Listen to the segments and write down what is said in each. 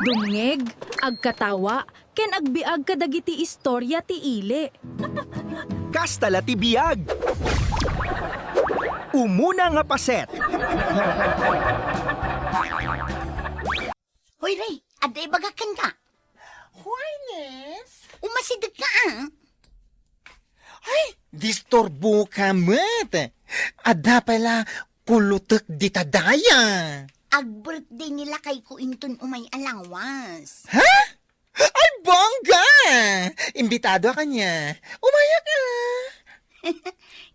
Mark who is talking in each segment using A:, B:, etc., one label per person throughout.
A: agdumngeg, agkatawa, ken agbiag kadagiti istorya ti ili.
B: Kastala ti biag. Umuna nga paset.
C: Hoy, Ray, aday bagakan ka.
D: Juanes?
C: Umasidag ka,
D: Ay, disturbo ka, mat. Ada pala kulutek di tadaya.
C: Ag-birthday nila kay Kuinton umay alawas.
D: Ha? Ay, bongga! Imbitado ka niya. Umaya ka.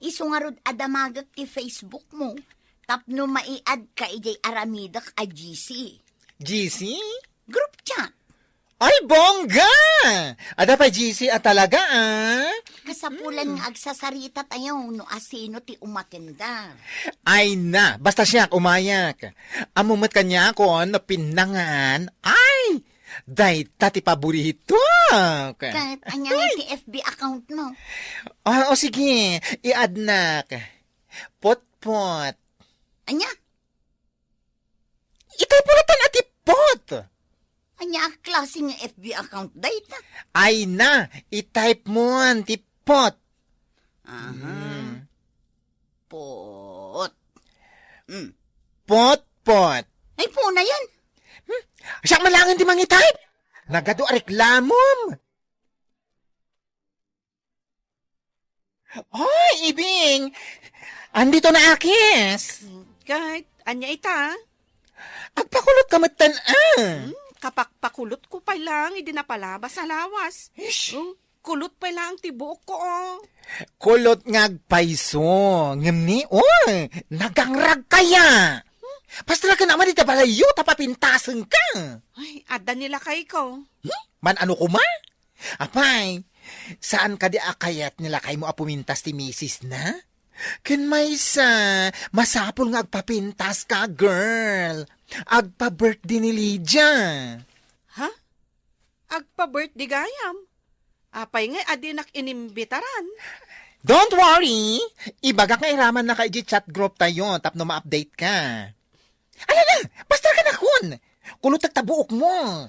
C: Isungarod adamagak ti Facebook mo. Tapno maiad ka ijay aramidak a GC.
D: GC?
C: Group chat.
D: Ay, bongga! Ada pa GC at talaga,
C: Kasapulan nga agsasarita tayo no asino ti umakenda.
D: Ay na, basta siya umayak. Amumat kanya ako na pinangan. Ay, day tati paborito.
C: Kahit anyang ti FB account mo.
D: O sige, i-add na. Pot-pot.
C: Anya?
D: Itay pulatan ati pot.
C: Anya ang klase nga FB account data.
D: Ay na, i-type mo ang ti pot.
C: Aha. Pot.
D: Pot-pot.
C: Ay po na yan.
D: Siya malangan di mang i-type. Nagado a reklamom. Hoy, Ibing! Andito na akis.
E: Kahit anya ita,
D: Agpakulot ka matan
E: kapakpakulot ko pa lang, hindi na palabas sa lawas.
D: Ish.
E: Kulot pa lang tibuok ko,
D: Kulot ngagpaiso. Ngamni, nagangrag kaya. Pastra ka naman ita balayo, tapapintasan ka.
E: Ay, ada nila kay ko.
D: Man ano ko ma? Apay, saan ka di akayat nila kay mo apumintas ti misis na? Ken may sa, masapol nga agpapintas ka, girl. Agpa-birthday ni Lydia.
E: Ha? Agpa-birthday gayam. Apay nga, adinak inimbitaran.
D: Don't worry, ibagak nga iraman na kay chat group tayo, tapno ma-update ka. Ala na, basta ka na kun. Kulutag tabuok mo.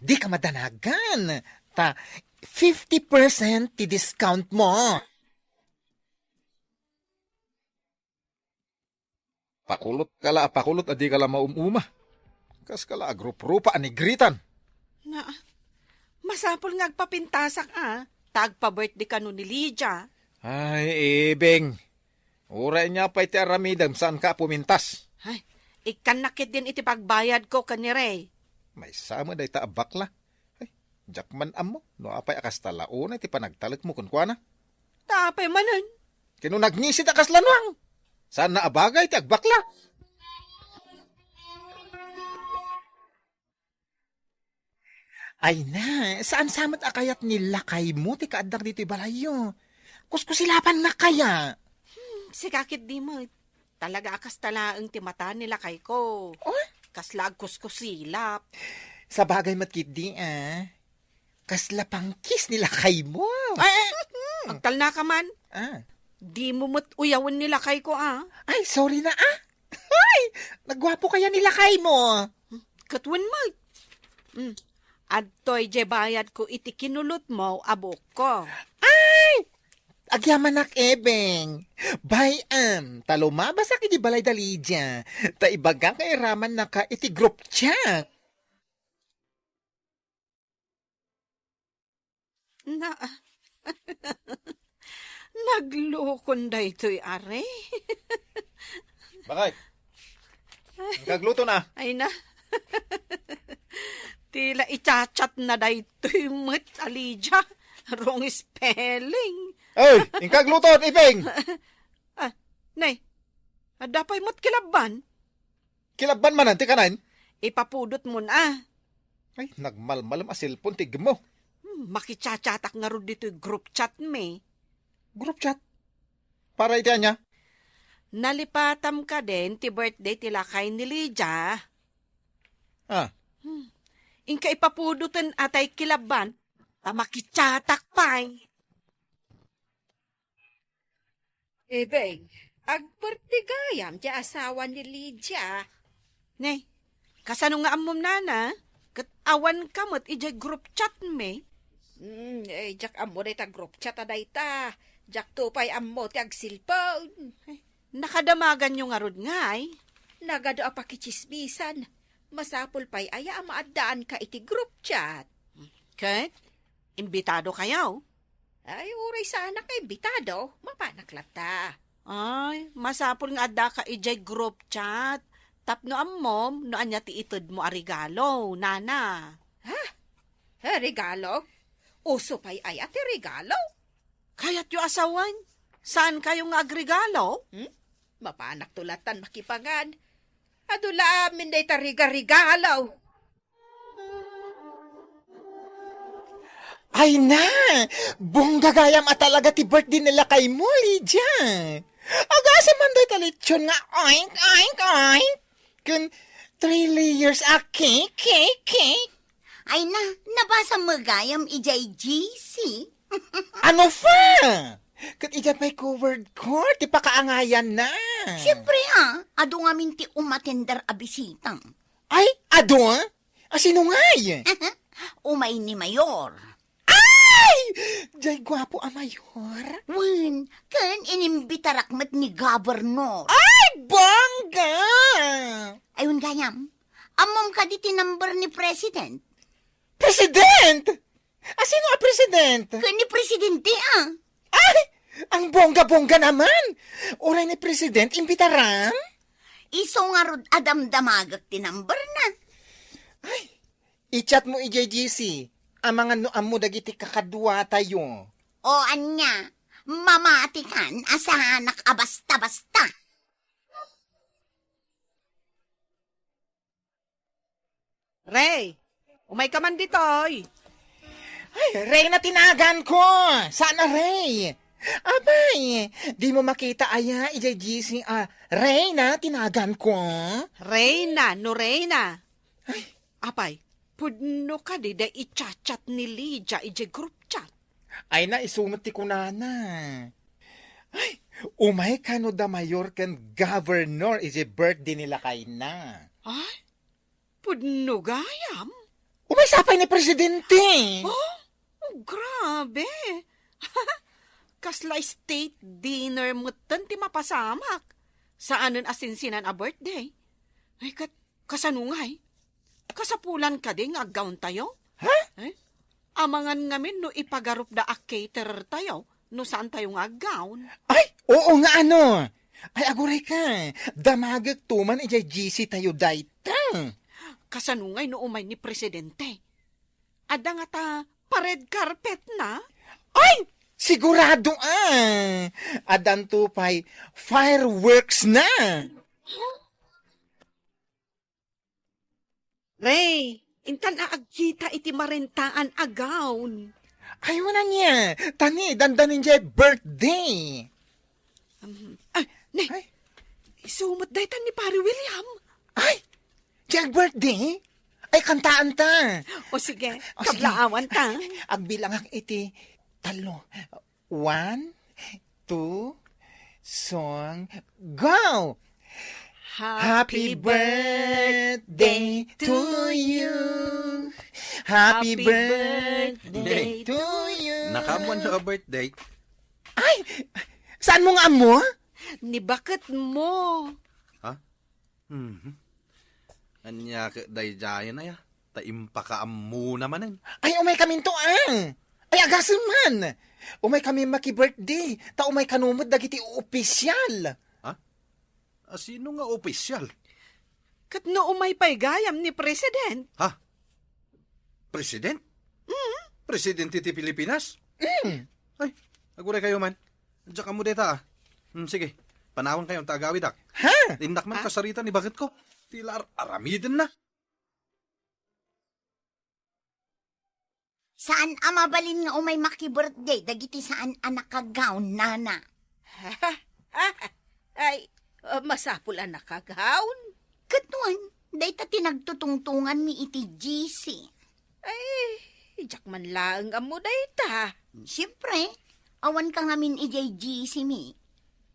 D: Di ka madanagan. 50% ti discount mo.
F: Pakulot adi kala maumuma. Kas kala agrup-rupa anigritan.
E: Na, masapol nga agpapintasak Tagpa-birthday ka nun ni Lydia.
F: Ay, Ibeng. Uray niya pa iti aramidam saan ka pumintas.
E: Ay, ikanakit din iti pagbayad ko kanire.
F: May sama day ta abakla. Ay, jakman amo. No apay akas talauna iti panagtalag mo kunkwana.
E: Tapay manan.
F: Kino nagnisid akas lanwang. Saan na abagay ti agbakla?
D: Ay na, saan samat akayat nila kay mo ti kaaddak dito balayo? Kuskusilapan na kaya.
E: Sikakit di mo. Talaga akas talaang ti mata nila kay ko. Kaslag kuskusilap.
D: Sa bagay matkit di kasla pang kiss nila kay mo.
E: Agtal na ka man. Di mo uyawan nila kay ko
D: Ay, sorry na Ay, nagwapo kaya nila kay mo.
E: Katwan mo. Adtoy je bayad ko iti kinulot mo abok ko.
D: Ay, agyaman nak ebeng. Bayam, talumabas aki di balay dalidya. Ta ibagang kay raman na ka iti group chat.
E: Na, naglukon da ito'y are.
F: Bakay. Kagluto na.
E: Ay na. Tila ichachat na da ito'y mat, Alija. Wrong spelling.
F: Ay, ingkagluto, Ibeng.
E: Nay, adapay mo't kilaban.
F: Kilaban man anti kanan.
E: Ipapudot mo na.
F: Ay, nagmalmalam a cellphone tig mo.
E: Makichachatak nga ro dito'y group chat me.
F: Group chat. Para iti anya.
E: Nalipatam ka din ti birthday tila kay ni Lydia. Inka ipapudutan atay kilaban, makichatak pa'y.
G: Ibeng, agpertigayam ti asawa ni Lydia.
E: Nay, kasano nga amom nana? Kat awan ka mo't ijay group chat me.
G: Jak ammo day ta group chat aday ta. Jak tupay ammo ti ag cellphone.
E: Nakadamagan yung arod nga ay.
G: Nagado pa kichismisan. Masapol pay aya maadaan ka iti group chat.
E: Kat, imbitado kayaw.
G: Ay, uray sana ka imbitado. Mapanaklata.
E: Ay, masapol nga adda ka ijay group chat. Tapno ammom, no anya ti itod mo a regalo, nana.
G: Regalo? Uso pay ay ati regalo?
E: Kaya't yung asawan, saan kayo nga agregalo?
G: Mapanak tulatan makipangan. Adula amin day ta regalo.
D: Ay na! Bunggagayam at talaga ti birthday nila kay mo, Lydia. Agasa man day talitsyon nga oink, oink, oink. Kun 3 layers a cake.
C: Ay na, nabasa mo gayam ijay GC.
D: Ano fa? Kat ija pa'y covered court, ti pakaangayan na.
C: Siyempre ado nga minti umatender a bisitang.
D: Ay, ado? Sino ngay?
C: Umay ni Mayor.
D: Ay! Jay gwapo a mayor.
C: Wen, kan inimbitarakmat ni Governor.
D: Ay, bongga!
C: Ayun gayam, amom ka di tinumber ni President.
D: President! Sino a president?
C: Kan ni Presidente
D: Ay! Ang bongga-bongga naman! Oray ni president, imbitaran?
C: Iso nga rod adamdamagak tinumber na.
D: I-chat mo i-JGC. Ang mga noam mo dagiti kakadwa tayo.
C: O anya, mamatikan asahanak abasta-basta.
E: Ray, umay ka man ditoy.
D: Ay, Ray na tinagan ko! Sana Ray? Abay, di mo makita aya i-JGC. Ray na tinagan ko.
E: Reyna, no Reyna. Apay, pudno ka di da i-chat ni Lydia ijay group chat.
D: Ay na, isumati ko na. Ay, umay ka no da mayor kan governor is birthday nila kay na.
E: Ay, pudno gayam.
D: Umay sapay ni presidente.
E: Oh, grabe. Kasla state dinner mo ti mapasamak. Saanan asinsinan a birthday? Ay, kasanungay. Kasapulan ka din nga aggaon tayo?
D: Ha?
E: Amangan ngamin no ipagarup da a caterer tayo no saan tayo nga aggaon.
D: Ay, oo nga ano. Ay, aguray ka. Damagag tuman i-GC tayo dayta.
E: Kasanungay no umay ni presidente. Ada nga ta pa-red carpet na?
D: Ay, sigurado Adan tupay fireworks na.
E: Ray, intan aagkita iti marentaan agawn.
D: Ay, wala niya. Tani, dandanin niya birthday.
E: Ay, isumot daytan ni Pari William.
D: Ay, siya birthday? Ay, kantaan ta.
E: O sige,
D: O, sige.
E: kablaawan ta.
D: Agbilang ak iti talo. 1, 2, song, go! Happy birthday to you. Happy birthday to you.
F: Nakamuan sa birthday.
D: Ay, saan mo nga mo?
E: Ni bakit mo?
F: Anya ka dayjayan na ya. Taimpakaammu namanin.
D: Ay, umay kami to Ay, agasan man. Umay kami maki-birthday. Ta umay kanumod dagiti opisyal.
F: Sino nga opisyal?
E: Kat no umay pa'y gayam ni president.
F: Ha? President? Presidente ti Pilipinas? Ay, aguray kayo man. Diyan ka mo deta sige, panawang kayong tagawid
D: Ha?
F: Tindak man kasarita ni bakit ko. Tila aramidin na.
C: Saan amabalin nga umay maki-birthday, dagiti saan anak kagawn, nana.
G: Ay, masapul ang nakagaon.
C: Katuan, day ta tinagtutungtungan ni iti GC.
G: Ay, jak man lang amo dayta.
C: Siyempre, awan ka ngamin ijay GC mi.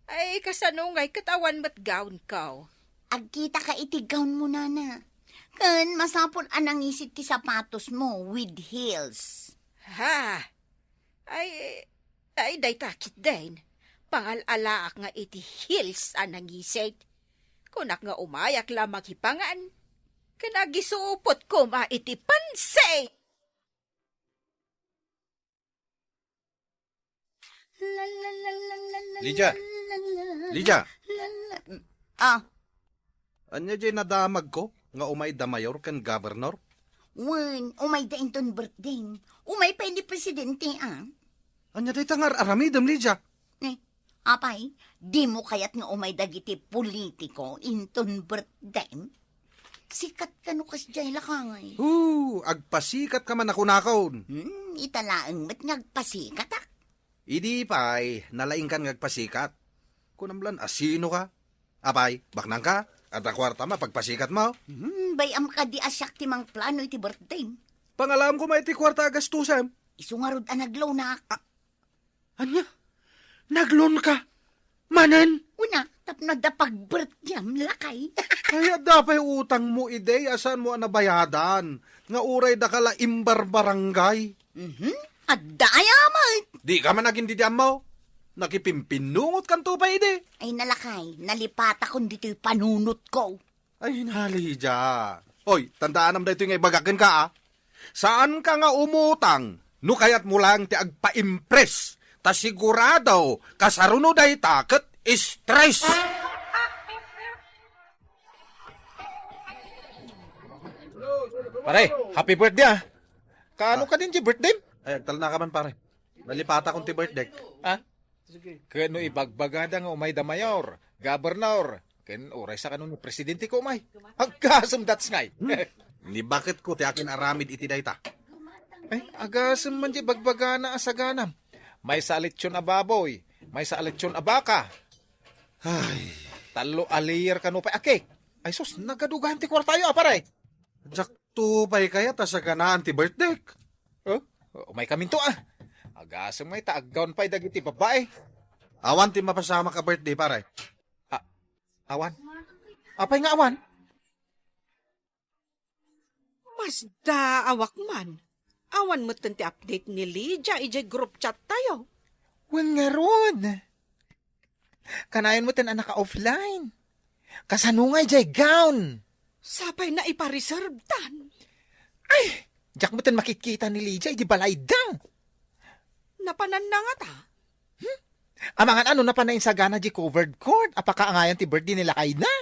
G: Ay, kasanungay katawan mat gaon ka.
C: Agkita ka iti gown mo, nana. Kan, masapon anang isit ti sapatos mo with heels.
G: Ha? Ay, day takit din. Pangalalaak nga iti hills anang isit. Kunak nga umayak lamang hipangan. Kanagisuupot ko ma iti pansay.
F: Lydia! Lydia!
C: Ah,
F: Anya dyan nadamag ko? Nga umay da mayor kan governor?
C: wan, umay da inton birthday. Umay pa hindi presidente, ah.
F: Anya day tangar aramidam, Lydia.
C: Apay, di mo kayat nga umay dagiti politiko inton birthday. Sikat ka no kas jay lakangay.
F: Agpasikat ka man ako nakon.
C: Italaang mat ngagpasikat, ah.
F: Idi pay, nalaing kan ngagpasikat. Kunamlan, asino ka? Apay, baknang ka? At kwarta ma, pagpasikat mo.
C: Bayam ka di asyak ti mang plano iti birthday.
F: Pangalam ko may ti kwarta agastusan.
C: Isungarod anaglaw na.
F: Anya? Naglon ka? Manen?
C: Una, tapno da pagbirthdayam lakay.
F: Kaya dapay utang mo ide, asan mo nabayadan? Nga uray da kala imbar barangay.
C: At dayaman.
F: Di ka man naging didiam mo. Nakipimpinungot kan to pa ide.
C: Ay nalakay, nalipata kon dito'y panunot ko.
F: Ay, nalija. Hoy, tandaan nam da ito yung ibagakin ka, ah. Saan ka nga umutang? No kayat mo lang ti agpa-impress. Ta sigurado, kasaruno day taket stress.
D: Pare, happy birthday ah. Kaano ka din si birthday?
F: Ay, agtal na ka man, pare. Nalipata kong ti birthday.
D: Ha? Kano ibagbagada nga umay da mayor, governor, ken oray sa kanun presidente ko umay. Agkasam that's ngay.
F: Ni bakit ko ti akin aramid iti dayta?
D: Ay, agasam man di bagbagana asaganam. May salitsyon a baboy, may salitsyon a baka.
F: Ay,
D: Talo aliyer kano pa akik. Ay sus, nagadugahan ti kwartayo pare.
F: jak tupay kaya ta sa ganaan ti birthday.
D: Oh, umay kamin to ah. Agasam may taaggaon pa'y dagiti babae.
F: Awan ti mapasama ka birthday, pare.
D: Awan. Apay nga awan?
E: Mas daawak man. Awan mo ti update ni Lydia, ijay group chat tayo.
D: Wan nga ron. Kanayon mo tan anak ka offline. Kasanungay jay gown.
E: Sapay na ipareserve tan.
D: Ay, jak mo tan makikita ni Lydia, di balay dang.
E: Napanan na nga ta.
D: Amangan ano na pa na insagana di covered court. Apaka angayan ti birthday nila kay na.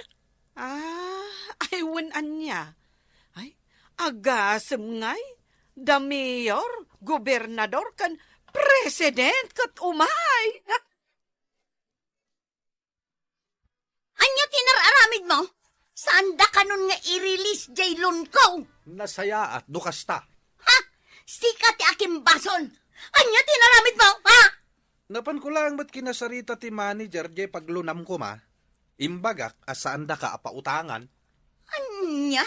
E: Ay wanan niya. Ay, agasem ngay. The mayor, gobernador, kan president, kat umay.
C: Anya tinararamid mo? Saan da kanon nga i-release jay lun ko?
F: Nasaya at dukasta.
C: Ha? Sikat ti aking bason. Anya tinaramid mo, ha?
F: Napan ko lang ba't kinasarita ti manager jay paglunam ko ma? Imbagak asaan da ka apautangan.
C: Anya?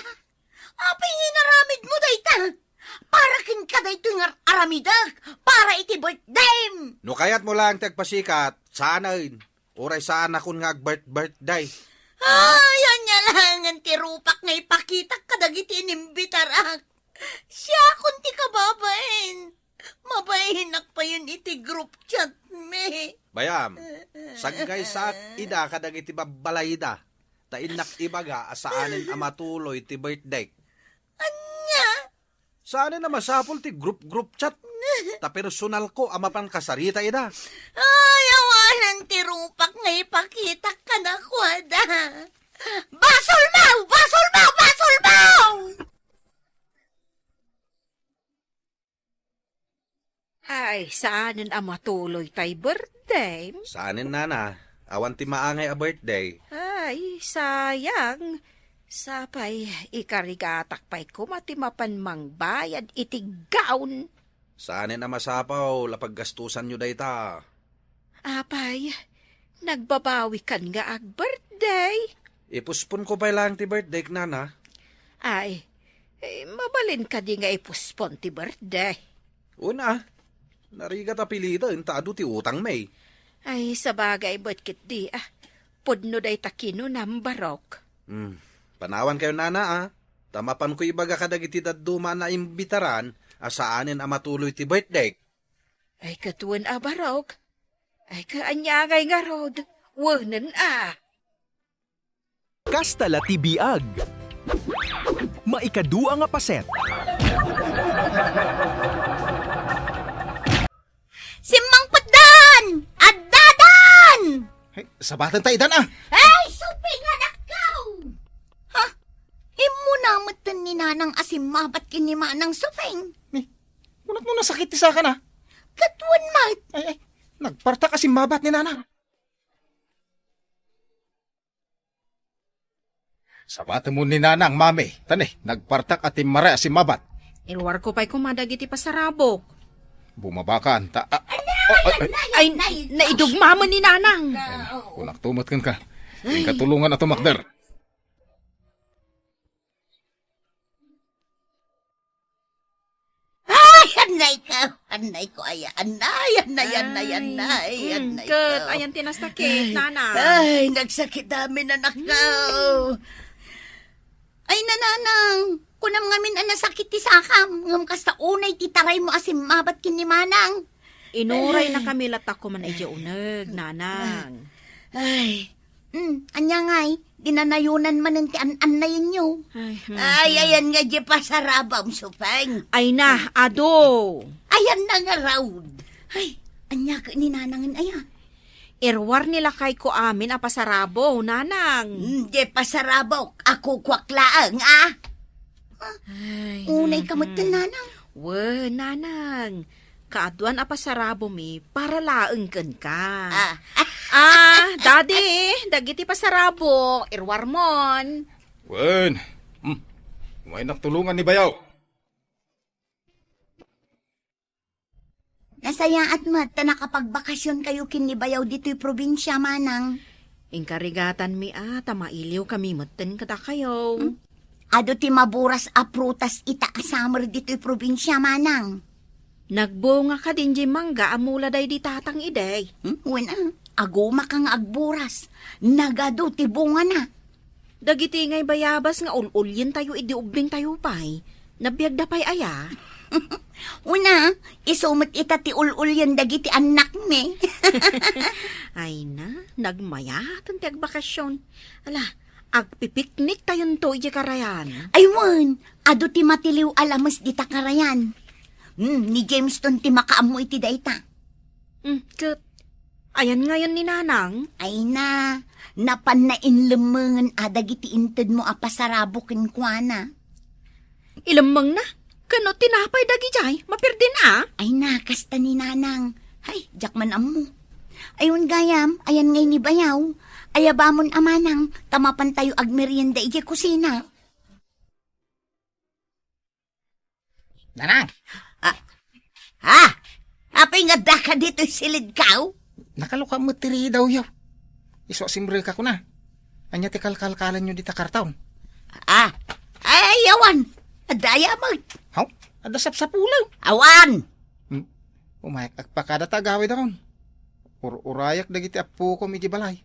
C: Apay nginaramid mo dayta? Para kin ka dayto nga aramidak. Para iti birthday.
F: No kayat mo lang tagpasikat, sanain. Oray saan akong nga birthday.
C: Yan niya lang ang tirupak nga ipakita kadagiti inimbitarak. Siya kunti ka babain. Mabahinak pa yun iti group chat me.
F: Bayam, saggay sa ida kadagiti babalayda. Tainak ibaga asaanin amatuloy ti birthday.
C: Anya?
F: Saanin na masapol ti group chat. Ta personal ko amapan kasarita ida.
C: Awanan tirupak nga ipakita ka na kwada. Basol mau! Basol mau! Basol mau!
G: Ay, saanan ang matuloy tay birthday?
F: Saanin nana, awan ti maangay a birthday.
G: Ay, sayang. Sapay, ikarigatak pa'y kumatimapan mang bayad itig gown.
F: Saanin na masapaw, lapaggastusan nyo dayta.
G: Apay, nagbabawi kan nga ag birthday.
F: Ipuspon ko pa lang ti birthday, nana.
G: Ay, mabalin ka di nga ipuspon ti birthday.
F: Una, narigat apilito, intado ti utang may.
G: Ay, sabagay ba't kit di Pudno day takino ng barok.
F: Panawan kayo, nana, ah. Tamapan ko ibaga kadagiti daduma na imbitaran, asaanin ang matuloy ti birthday.
G: Ay katuan abarok. Ay kaanyagay nga rod. Wanan
B: Kastala ti biag. Maikadua nga paset.
C: Simang Patdan! Addadan!
D: Hey, sabatan tayo dan
C: Ay, suping anak kao! Ha? Imo namatan ni nanang asimabat kini manang suping.
D: Unat mo nasakit ti sa ka na.
C: Katuan mat.
D: Ay, nagparta kasi mabat ni Nana. Sabatan mo ni Nanang, mami. Tani, nagpartak at timare si mabat.
E: Ilwar ko pa'y kumadag iti pasarabok.
D: Bumabakan,
E: Ay, naidugma mo ni Nanang.
D: Kunak tumot kan ka. Yung katulungan at tumakder.
C: Ay, anay ko, ay, anay
E: Kat,
C: ko.
E: ayan tinastakit, Nanang.
C: Ay, nagsakit namin anak ko. Ay, nananang, kunam ngamin ang nasakit ti sakam, ngam kasta unay titaray mo asim mabat kini manang.
E: Inuray na kami latak ko man ay uneg, Nanang.
C: Ay, anya ngay, dinanayunan man ng ti an-anayin nyo.
E: Ay,
C: Ay, ayan nga di pasarabam, supeng.
E: ay na, ado.
C: Ayan na nga raud. Ay, anya ka ni nanangin ayan.
E: Irwar nila kay ko amin a pasarabo, Nanang.
C: Di pasarabok, ako kwaklaang, ah.
E: Ay,
C: Unay kamot ka, nanang.
E: we, Nanang. Kaaduan a pasarabo mi, para laeng ken ka. Daddy, dagiti pasarabo, irwar mon.
D: Wen, may naktulungan ni Bayaw.
C: Nasaya at mat, ta nakapagbakasyon kayo kinibayaw dito'y probinsya, manang.
E: Inkarigatan mi tamailiw kami maten kada kayo.
C: Ado ti maburas a prutas ita asamer dito'y probinsya, manang.
E: Nagbunga ka din di mangga amula day di tatang iday.
C: Wena, aguma kang agburas. Nagado ti bunga na.
E: Dagiti ngay bayabas nga ululyin tayo idi ubing tayo pay. Nabiyag da pay aya.
C: Una, isumot ita ti ululyan dagiti anak me.
E: Ay na, nagmayatan ti agbakasyon. Ala, agpipiknik tayon to iji karayan.
C: Aywan, ado ti matiliw alamas di takarayan. Ni Jamestown ti makaamu iti dayta.
E: Kat, ayan ngayon ni Nanang.
C: Ay na, napanain lemengan adagiti inted mo apasarabukin kwa na.
E: Ilamang na, kano tinapay dagi jay, mapirdin
C: Ay na, kasta ni nanang. Ay, jakman amu. Ayun gayam, ayan ngay ni bayaw. Ayabamon amanang, tamapan tayo agmerienda ije kusina.
D: Nanang,
C: Apay nga daka dito'y silid kaw?
D: nakaluka mo tiri daw yaw. Iso simbre ka ko na. Anya ti kalkalkalan nyo di takartaon.
C: Ayawan. Adaya mo.
D: Haw, adasap sa pulaw.
C: Awan.
D: Umayak agpakada tagawid akon. Urayak dagiti apo ko midi balay.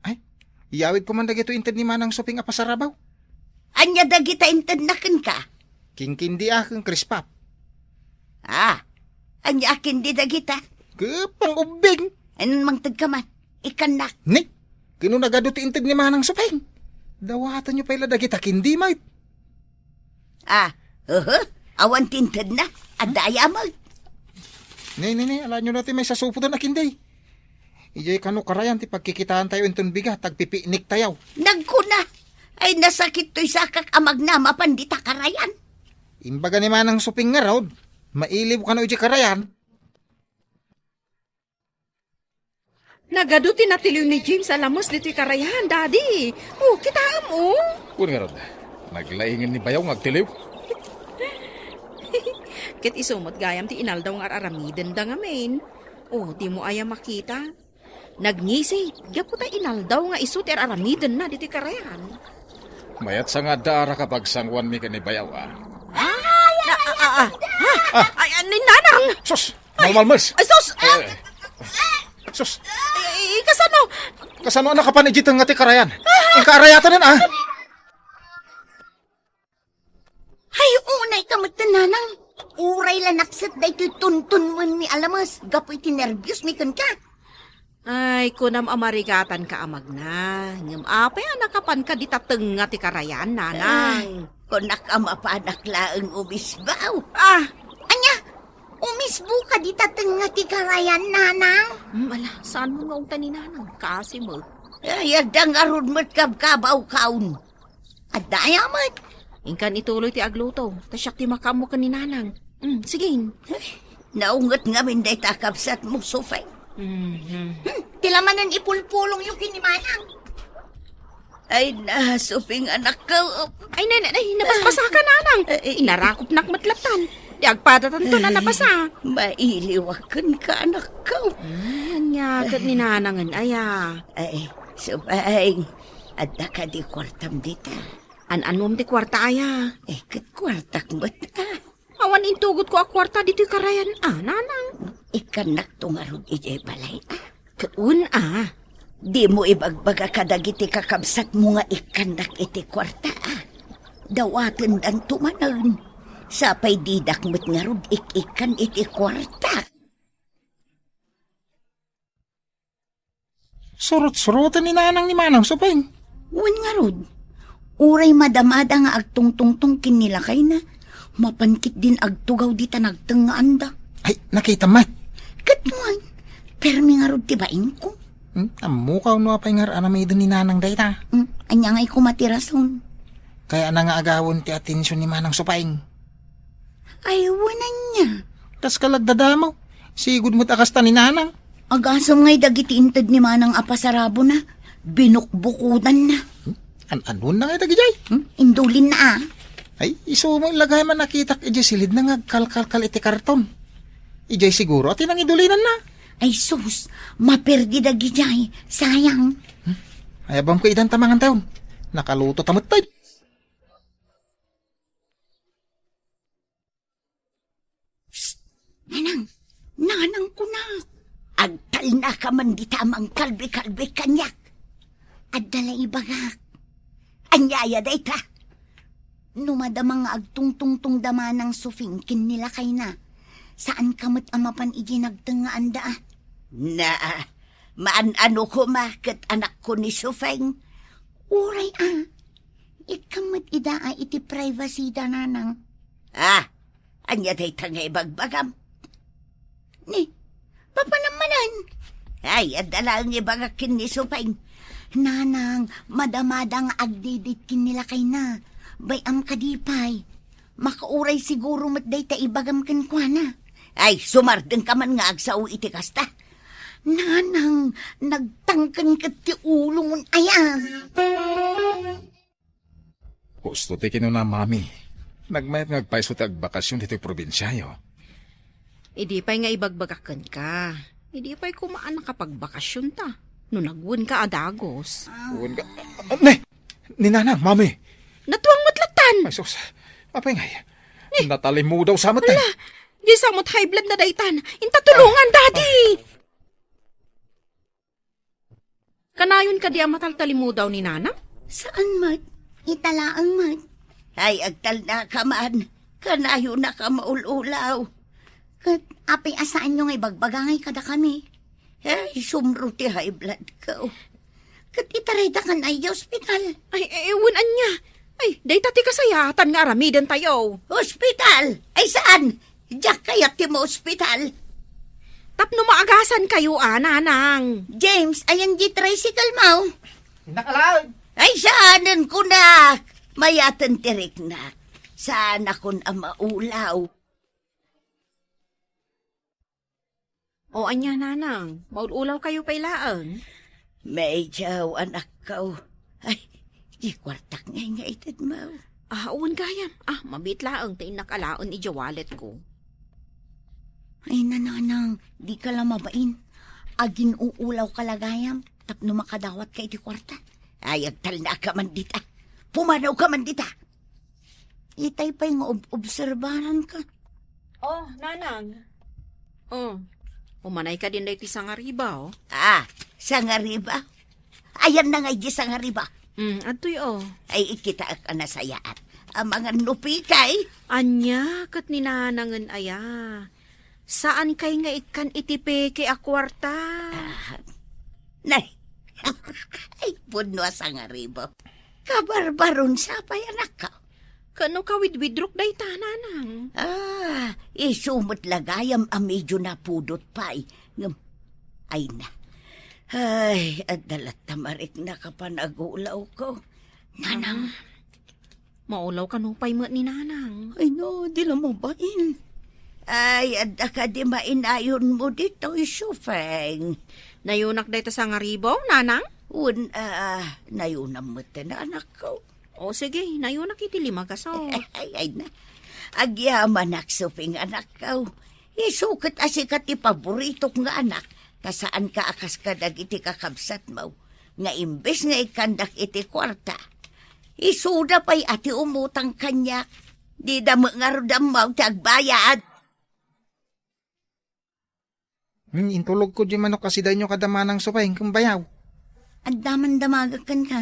D: Ay, iyawid ko man dagito inted ni Manang Suping apasarabaw.
C: Anya dagita intednakan ka?
D: Kingkindi akong krispap.
C: Anya akin di dagita?
D: Kapang ubing.
C: Anong mang tagkaman? Ikanak.
D: Ni, kinunagado ti inted ni Manang Suping. Dawatan nyo pala dagita kindi mait.
C: Awan tinted na. Adaya mo.
D: Ni, ala nyo natin may sasupo doon na kindi. Ijay kano karayan ti pagkikitaan tayo inton biga, tagpipinik tayaw.
C: Nagkuna. Ay nasakit to'y sakak amag na mapandita karayan.
D: Imbaga ni Manang Suping nga raw, mailib ka na ujay karayan.
E: Nagado tinatiliw ni James alamos dito'y karayan, Daddy. Kitaan mo.
D: Kung nga raw, naglaingin ni Bayaw ngagtiliw.
E: Ket isumot gayam ti inal daw nga aramiden da nga main. Di mo aya makita. Nagnisi, gapo ta inal daw nga isut aramiden na dito'y karayan.
D: Mayat sa nga dara kapag sangwan mi ka ni Bayaw
E: Ay, Nanang!
D: Sus! Malmalmas!
E: Ay, sus!
D: Sus!
E: Kasano?
D: Kasano anak ka pa ni Jitang nga ti karayan? Yung karayatan nun
C: nila naksat da ito tuntun mo mi alamas. Gapo iti nervyos mi kan ka.
E: Ay, kunam amarigatan ka amag na. Ngam apay anakapan ka di tateng nga ti karayan, nanang.
C: Kunak amapanak laeng umisbaw.
E: Ah,
C: Anya, umisbo ka di tateng nga ti karayan, nanang.
E: ala, saan mo nga ung taninanang? Kasi mo.
C: Ay, adang arod mo't kabkabaw kaun. At dayamat.
E: Ingkan ituloy ti agluto. Tasyak ti makamo ka ni nanang. Sige.
C: Naungat nga minday takapsat mo, Sofay. Tilamanan ipulpulong yung kinimanang. Ay na, Sofing anak ka.
E: Ay, nabasbasa ka nanang. Inarakop nak matlatan. Di agpadatan to na nabasa.
C: Mailiwakan ka, anak ka.
E: Ayan nga, kat ni nanangan, aya.
C: Ay, Sofay, adda ka di kwartam dita.
E: An mo ti kwarta, aya.
C: Kat kwartak mo't
E: Awan intugot ko a kwarta dito yung karayan. Nanang.
C: ikanak tungarod ijay balay.
E: Kaun,
C: Di mo ibagbaga kadagiti kakabsat mo nga ikanak iti kwarta. Dawaten dan tumanan. Sapay didak mo't nga rod ikan iti kwarta.
D: Surot-surotan ni nanang ni manang supeng.
C: Wan nga rod. Uray madamada nga agtungtungtong kinilakay na. Mapankit din agtugaw di tanagteng nga anda.
D: Ay, nakita mat.
C: Katnuan, permi nga rod tibain ko.
D: Amukaw no apay nga aramidon ni nanang dayta.
C: Anya nga'y kumatirason.
D: Kaya na nga agawon ti atensyon ni manang supeng.
C: Ay, wanan niya.
D: Tas kalagdadamaw. Sigud mo't akasta ni nanang.
C: Agasam nga'y dagiti intad ni manang apasarabo na. Binukbukudan na.
D: An-anon na nga dagijay.
C: Indulin na
D: Ay, iso mo ilagay man nakitak ijay silid na nga kalkalkal iti karton. Ijay siguro at inang idulinan na.
C: Ay sus, maperdi dagijay. Sayang.
D: Ay, abang ko idan tamangan taon. Nakaluto tamot tayo.
C: Nanang ko na. Agtal na ka man di tamang kalbi-kalbi kanyak. At dala ibagak. Anyaya dayta. Numadamang agtungtungtung dama ng sufing kinilakay na. Saan kamot amapan iginagtang nga anda? Na, maan-ano ko kat anak ko ni Sufeng. Uray ikamot idaa iti privacy da nanang. Anya dayta nga ibagbagam. Ni, papanamanan. Ay, adala ang ibagakin ni Sufeng. Nanang, madamadang agdidit kinilakay na. Bayam kadipay. Makauray siguro matday ta ibagam kan kwa na. Ay, sumardeng ka man nga agsaw iti kasta. Nanang, nagtangkan ka ti ulo mon ayan.
H: Gusto ti kinuna, mami. Nagmayat ngagpaiso ti agbakasyon dito probinsyayo.
E: Idi pa'y nga ibagbagakan ka. Idi pa'y kumaan nakapagbakasyon ta. No nagwun ka adagos.
H: Uwan ka... Ni nanang, mami.
E: Natuang matlatan.
H: Ay, sus. Apay ngay. Natalim mo daw sa mata.
E: Di samot high blood na daytan. Intatulungan, daddy. Kanayon ka di ang mataltalimu daw ni nanang?
C: Saan mat? Italaang mat. Ay, agtal na ka man. Kanayo na ka maululaw. Kat apay asaan nyo nga ibagbagangay kada kami. Ay, sumro ti high blood ka. Kat itaray da kan ay hospital.
E: Ay, ewan niya. Ay, day tati kasayatan nga aramidan tayo.
C: Hospital? Ay saan? Diyak kayat ti mo hospital.
E: Tapno maagasan kayo, nanang.
C: James, ayan di tricycle mo.
D: Nakalaon.
C: Ay saanan ko na. Mayatan tirik na. Saan akon ang maulaw.
E: O anya, nanang. Maululaw kayo pailaan.
C: Medyo anak ko. Ay, di kwartak nga itad mo.
E: Uwan gayam. Mabitlaang tayo nakalaon ijawalet ko.
C: Ay nananang, di ka lang mabain. Agin uulaw kalagayam, tapno makadawat ka iti kwarta. Ay, agtal na ka man dita. Pumanaw ka man dita. Itay pa'y nga obserbaran ka.
E: Oh, nanang. Umanay ka din na iti sangariba,
C: Sangariba? Ayan na nga iti sangariba.
E: Atoy,
C: Ay, ikita ka na sayaan. mga nupikay.
G: Anya, kat ninanangan aya. Saan kay nga ikan itipe kay akwarta?
C: Nay, ay puno sa nga ribo. Kabarbaron sa pay anak ka.
G: Kano ka widwidrok day tananang?
C: Isumot lagayam medyo na pudot pa ay na. Ay, adalat tamarik na kapanagulaw ko. Nanang.
G: Maulaw ka no pay mo ni nanang.
C: Ay no, di lang mo bain. Ay, adda ka di mainayon mo dito, Isufeng.
G: Nayunak day ta sa nga ribaw, nanang?
C: Nayunam mo na anak ko.
G: O sige, nayunak iti lima kaso.
C: Ay na. Agyaman aksuping anak ko. Isukat asikat ti paborito nga anak. Kasaan ka akas kadag iti kakabsat mo. Nga imbes nga ikandak iti kwarta. Isuda pa'y ati umutang kanya. Di da mangarudam mo tagbayad.
D: Intulog ko di manok kasi daw nyo kadamanang supay kung bayaw.
C: Ang daman-damagakan ka.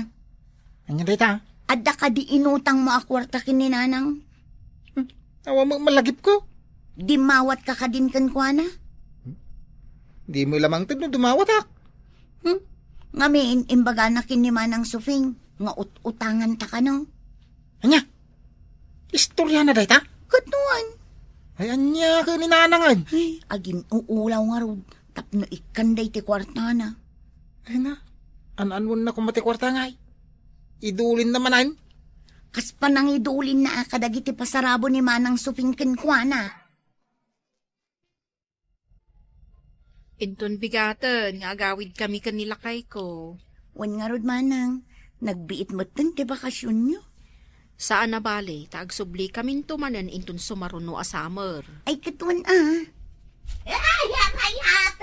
D: Anya dita?
C: Adda ka di inutang mo akwarta kininanang.
D: Awa mo malagip ko.
C: Di mawat ka kadin kan kwa na.
D: Di mo lamang no dumawat ak.
C: Ngamin, imbaga na kinimanang sufing. Nga utangan ta ka no.
D: Anya? Istorya na dita?
C: Katuan.
D: Ay, anya ka ninanangan.
C: Ay, agin uulaw nga rod. Tapno ikanday ti kwarta na.
D: Ay na, anan mo na kumati kwarta nga. Idulin naman an.
C: Kas pa nang idulin na kadagiti pasarabo ni manang sufing kenkwana.
G: Inton bigatan, nga agawid kami kanilakay ko.
C: Wan nga rod manang, nagbiit mo ti bakasyon nyo.
G: Saan na bale, tagsubli kamin tumanan inton sumaruno a summer.
C: Ay, katuan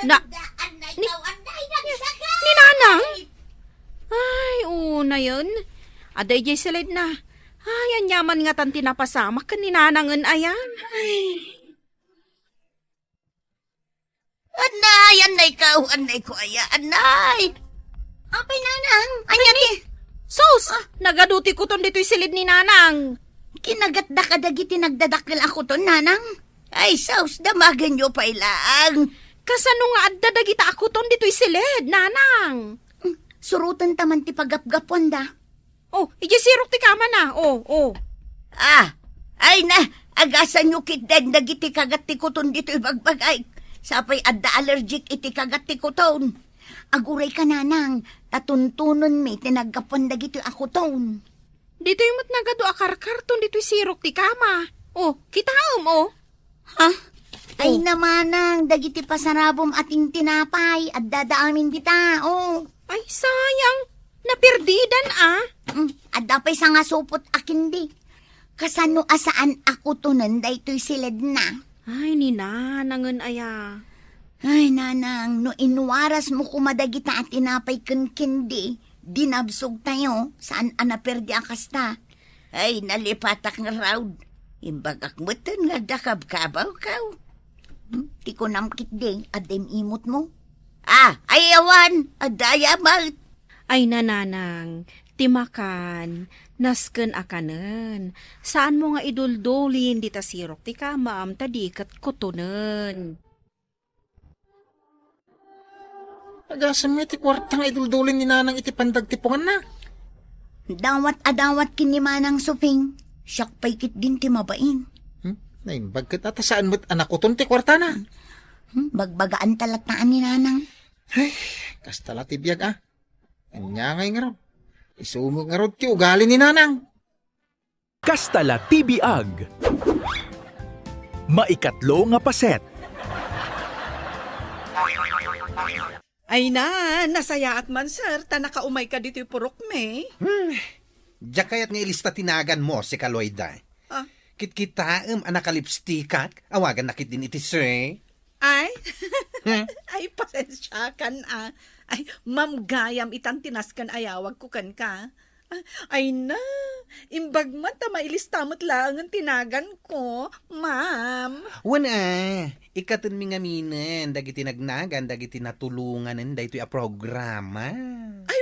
G: Na, ni nanang? Ay, una yun. Aday jay silid na. Ay, anyaman nga tan tinapasamak ka ni nanangan ayan.
C: Anay ko, anay. Apay nanang, anyati.
G: Sos, nagaduti ko ton dito'y silid ni nanang.
C: Kinagat da kadagiti nagdadakil ako to, nanang. Ay, saus, damagan nyo pa ilang.
G: Kasano nga adda dagita ako ton dito'y silid, nanang.
C: Surutan taman ti pagapgapon da.
G: Oh, ijisirok ti kama na. Oh.
C: Ay na, agasan nyo kitden dagiti kagat ti kuton dito ibagbagay. Sapay adda allergic iti kagat ti kuton. Aguray ka nanang, tatuntunon mi tinagapon dagiti ako ton.
G: Dito'y mo't nagado akarkar ton dito'y sirok ti kama. Oh, kitaom, oh.
C: Ha? Ay namanang, dagiti pasarabom ating tinapay, at dadaamin kita,
G: Ay, sayang. Napirdidan,
C: Adda pa'y sa nga supot akin di. Kasano asaan ako to nanday to'y silid na.
G: Ay, ni nanangan aya.
C: Ay nanang, no inwaras mo kumadagita at tinapay kindi, dinabsog tayo, saan anaperdi akasta. Ay, nalipatak nga raud. Imbagak mo to nga dakab-kabaw kaw. Ti ko namkit din, adim imot mo. Ayawan, adayamal.
G: Ay, nananang, timakan, nasken akanen. Saan mo nga iduldulin dita sirok ti kamam tadikat kutunen.
D: Agasam mo iti kwartang iduldulin ni nanang iti pandagtipungan na.
C: Dawat kinimanang suping, siyak pa'y kit din ti mabain.
D: Naimbag ka tata saan mo't anak ko ti kwarta na.
C: Bagbagaan talataan ni nanang.
D: Ay, kastala ti biyag Anya ngay nga raw. Isumog nga raw ti ugali ni nanang.
B: Kastala TBAG. Maikatlo nga paset.
E: Ay na, nasaya at man sir, ta nakaumay ka dito yung purok me.
F: Diyak kayat nga ilista tinagan mo si Kaloyda. Kit-kita anakalipstikat, awagan nakit din iti sir.
E: Ay, ay pasensya kan Ay, ma'am gayam itan tinaskan ayawag ko kan ka. Ay na, imbag man ta mailistamot lang ang tinagan ko, ma'am.
F: Wana, ikatun mi nga minen, dagiti nagnagan, dagiti natulungan, dahito a programa.
E: Ay,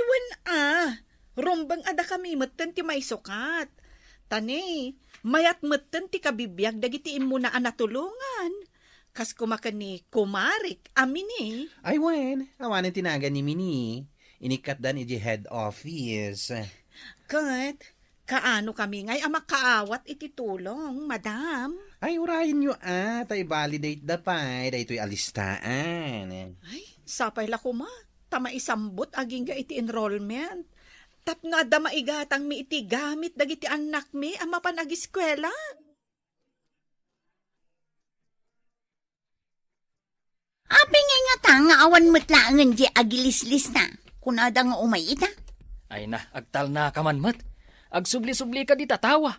E: rombang ada kami matan ti may sukat. Tani, mayat meten ti kabibiyag dagiti imo na anatulungan. Kas kumakan ni kumarik, amin eh.
I: Ay, wen. Awanin tinagan ni Mini. Inikat dan iji head office.
E: Kat, kaano kami ngay ama kaawat iti tulong, madam?
I: Ay, urayin nyo tay validate da pay. Da ito'y alistaan.
E: Ay, sapay la kuma. Tama isambot aging ga iti enrollment. Tap nga da maigatang mi iti gamit dagiti anak mi ama panag-eskwela.
C: Abi nga nga awan matlaangan di agilislis na. Kunada nga umay ita.
J: Ay na, agtal na kamanmat. Agsubli-subli ka di tatawa.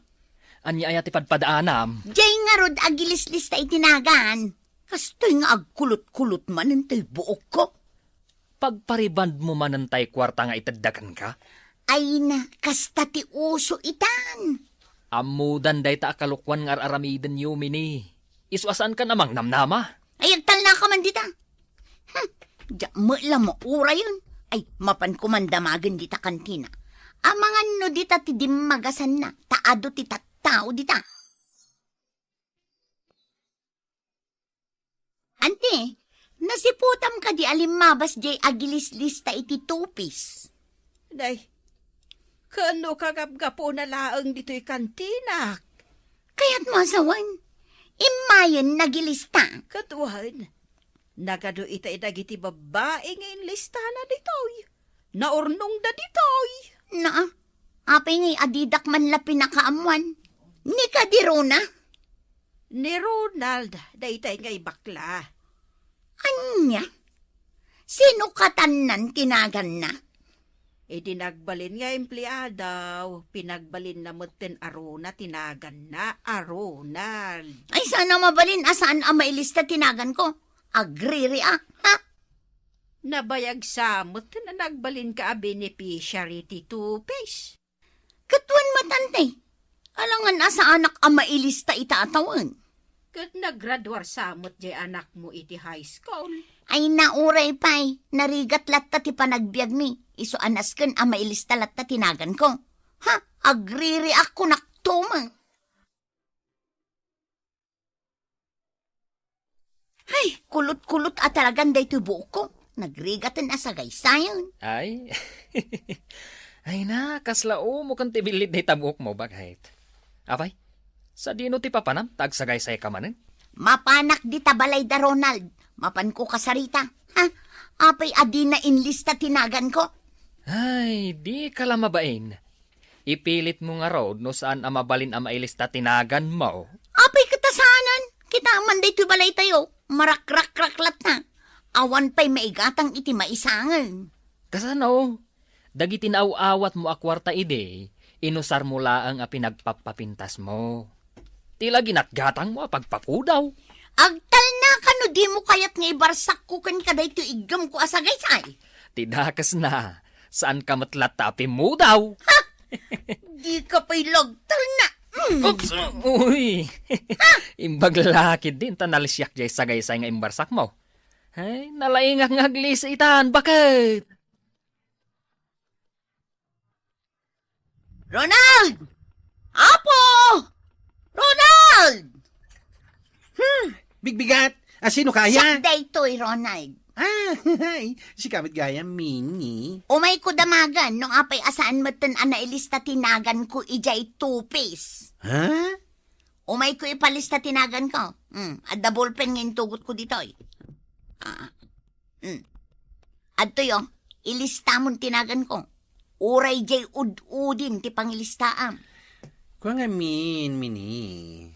J: Anya ay atipadpadaanam.
C: Jay nga rod agilislis ta itinagan. Kastoy nga agkulot-kulot man entay buok ko.
J: Pagpariband mo manantay kwarta nga itadakan ka,
C: Ay na, kasta ti uso itan.
J: amudan day ta akalukwan nga aramiden yu Mini. Isuasan ka namang namnama.
C: Ay, agtal na ka man dita. Diya mo lang mo ura yun. Ay, mapan kumandamagan dita kantina. Amangan no dita ti dimagasan na. Taado ti tattao dita. Ante, nasiputam ka di alimabas jay agilis-lista iti tupis.
G: Day, kano kagapgapo na laang dito'y kantinak?
C: Kaya't masawan. Imayan nagilista.
G: Katuhan, nagado itay dagiti babae ngayon lista na ditoy. Naurnong da ditoy.
C: Na, apay ngay adidak man la pinakaamuan. Ni kadirona.
G: Ni Ronald, da itay ngay bakla.
C: Anya? Sino katanan tinagan na?
G: E dinagbalin nga empleyadaw, pinagbalin na moten arona tinagan na Ronald.
C: Ay, sana mabalin asaan ang mailista tinagan ko. Agriri ha?
G: Nabayag samot na nagbalin ka a beneficiary ti tupes.
C: Katuan matantay. Alangan asa anak ang mailista itatawan.
G: Kat naggraduar samot jay anak mo iti high school.
C: Ay nauray pa'y, narigat latta ti panagbiag mi. Iso anasken ang mailista latta tinagan ko. Ha? Agriri ako naktumang. Ay, kulot-kulot at talagang day tubo ko. Nagrigatan asagay sayon.
J: Ay, ay na, kaslao mo kan tibilit na itabuk mo bagay. Apay, sa dino ti papanam, tagsagay-say ka manin.
C: Mapanak di tabalay da Ronald. Mapan ko kasarita. Ha? Apay adi na inlista tinagan ko.
J: Ay, di ka lang mabain. Ipilit mo nga road no saan ang mabalin ang mailista tinagan mo.
C: Apay katasanan. Kita manday tu balay tayo. Marak-rak-raklat na. Awan pa'y maigatang iti maisangan.
J: Kasano? Dagiti naaw-awat mo akwarta ide, inusar mo laang a pinagpapapintas mo. Tila ginatgatang mo a pagpapudaw.
C: Agtal na kano di mo kayat nga ibarsak ko kan kaday tu igam ko asagay-say.
J: Tidakas na, saan ka matlatapi mo daw?
C: Di ka pa'y lagtal na.
J: Oops! Uy! Imbag lalaki din, tanalisyak jay sagay-say nga imbarsak mo. Ay, nalaingak nga aglis itan, bakit?
C: Ronald! Apo! Ronald!
I: Bigbigat! Sino kaya?
C: Siya day to'y Ronald.
I: Si Kamit Gaya Mini.
C: Umay ko damagan nung apay asaan matan ana ilista tinagan ko ijay tupis.
I: Ha?
C: Umay ko ipalista tinagan ko. Adda ballpen ngayon tugot ko dito eh. Adto yo, ilista mo tinagan ko. Uray jay ud-udin ti pangilistaam.
I: Kung nga Mini.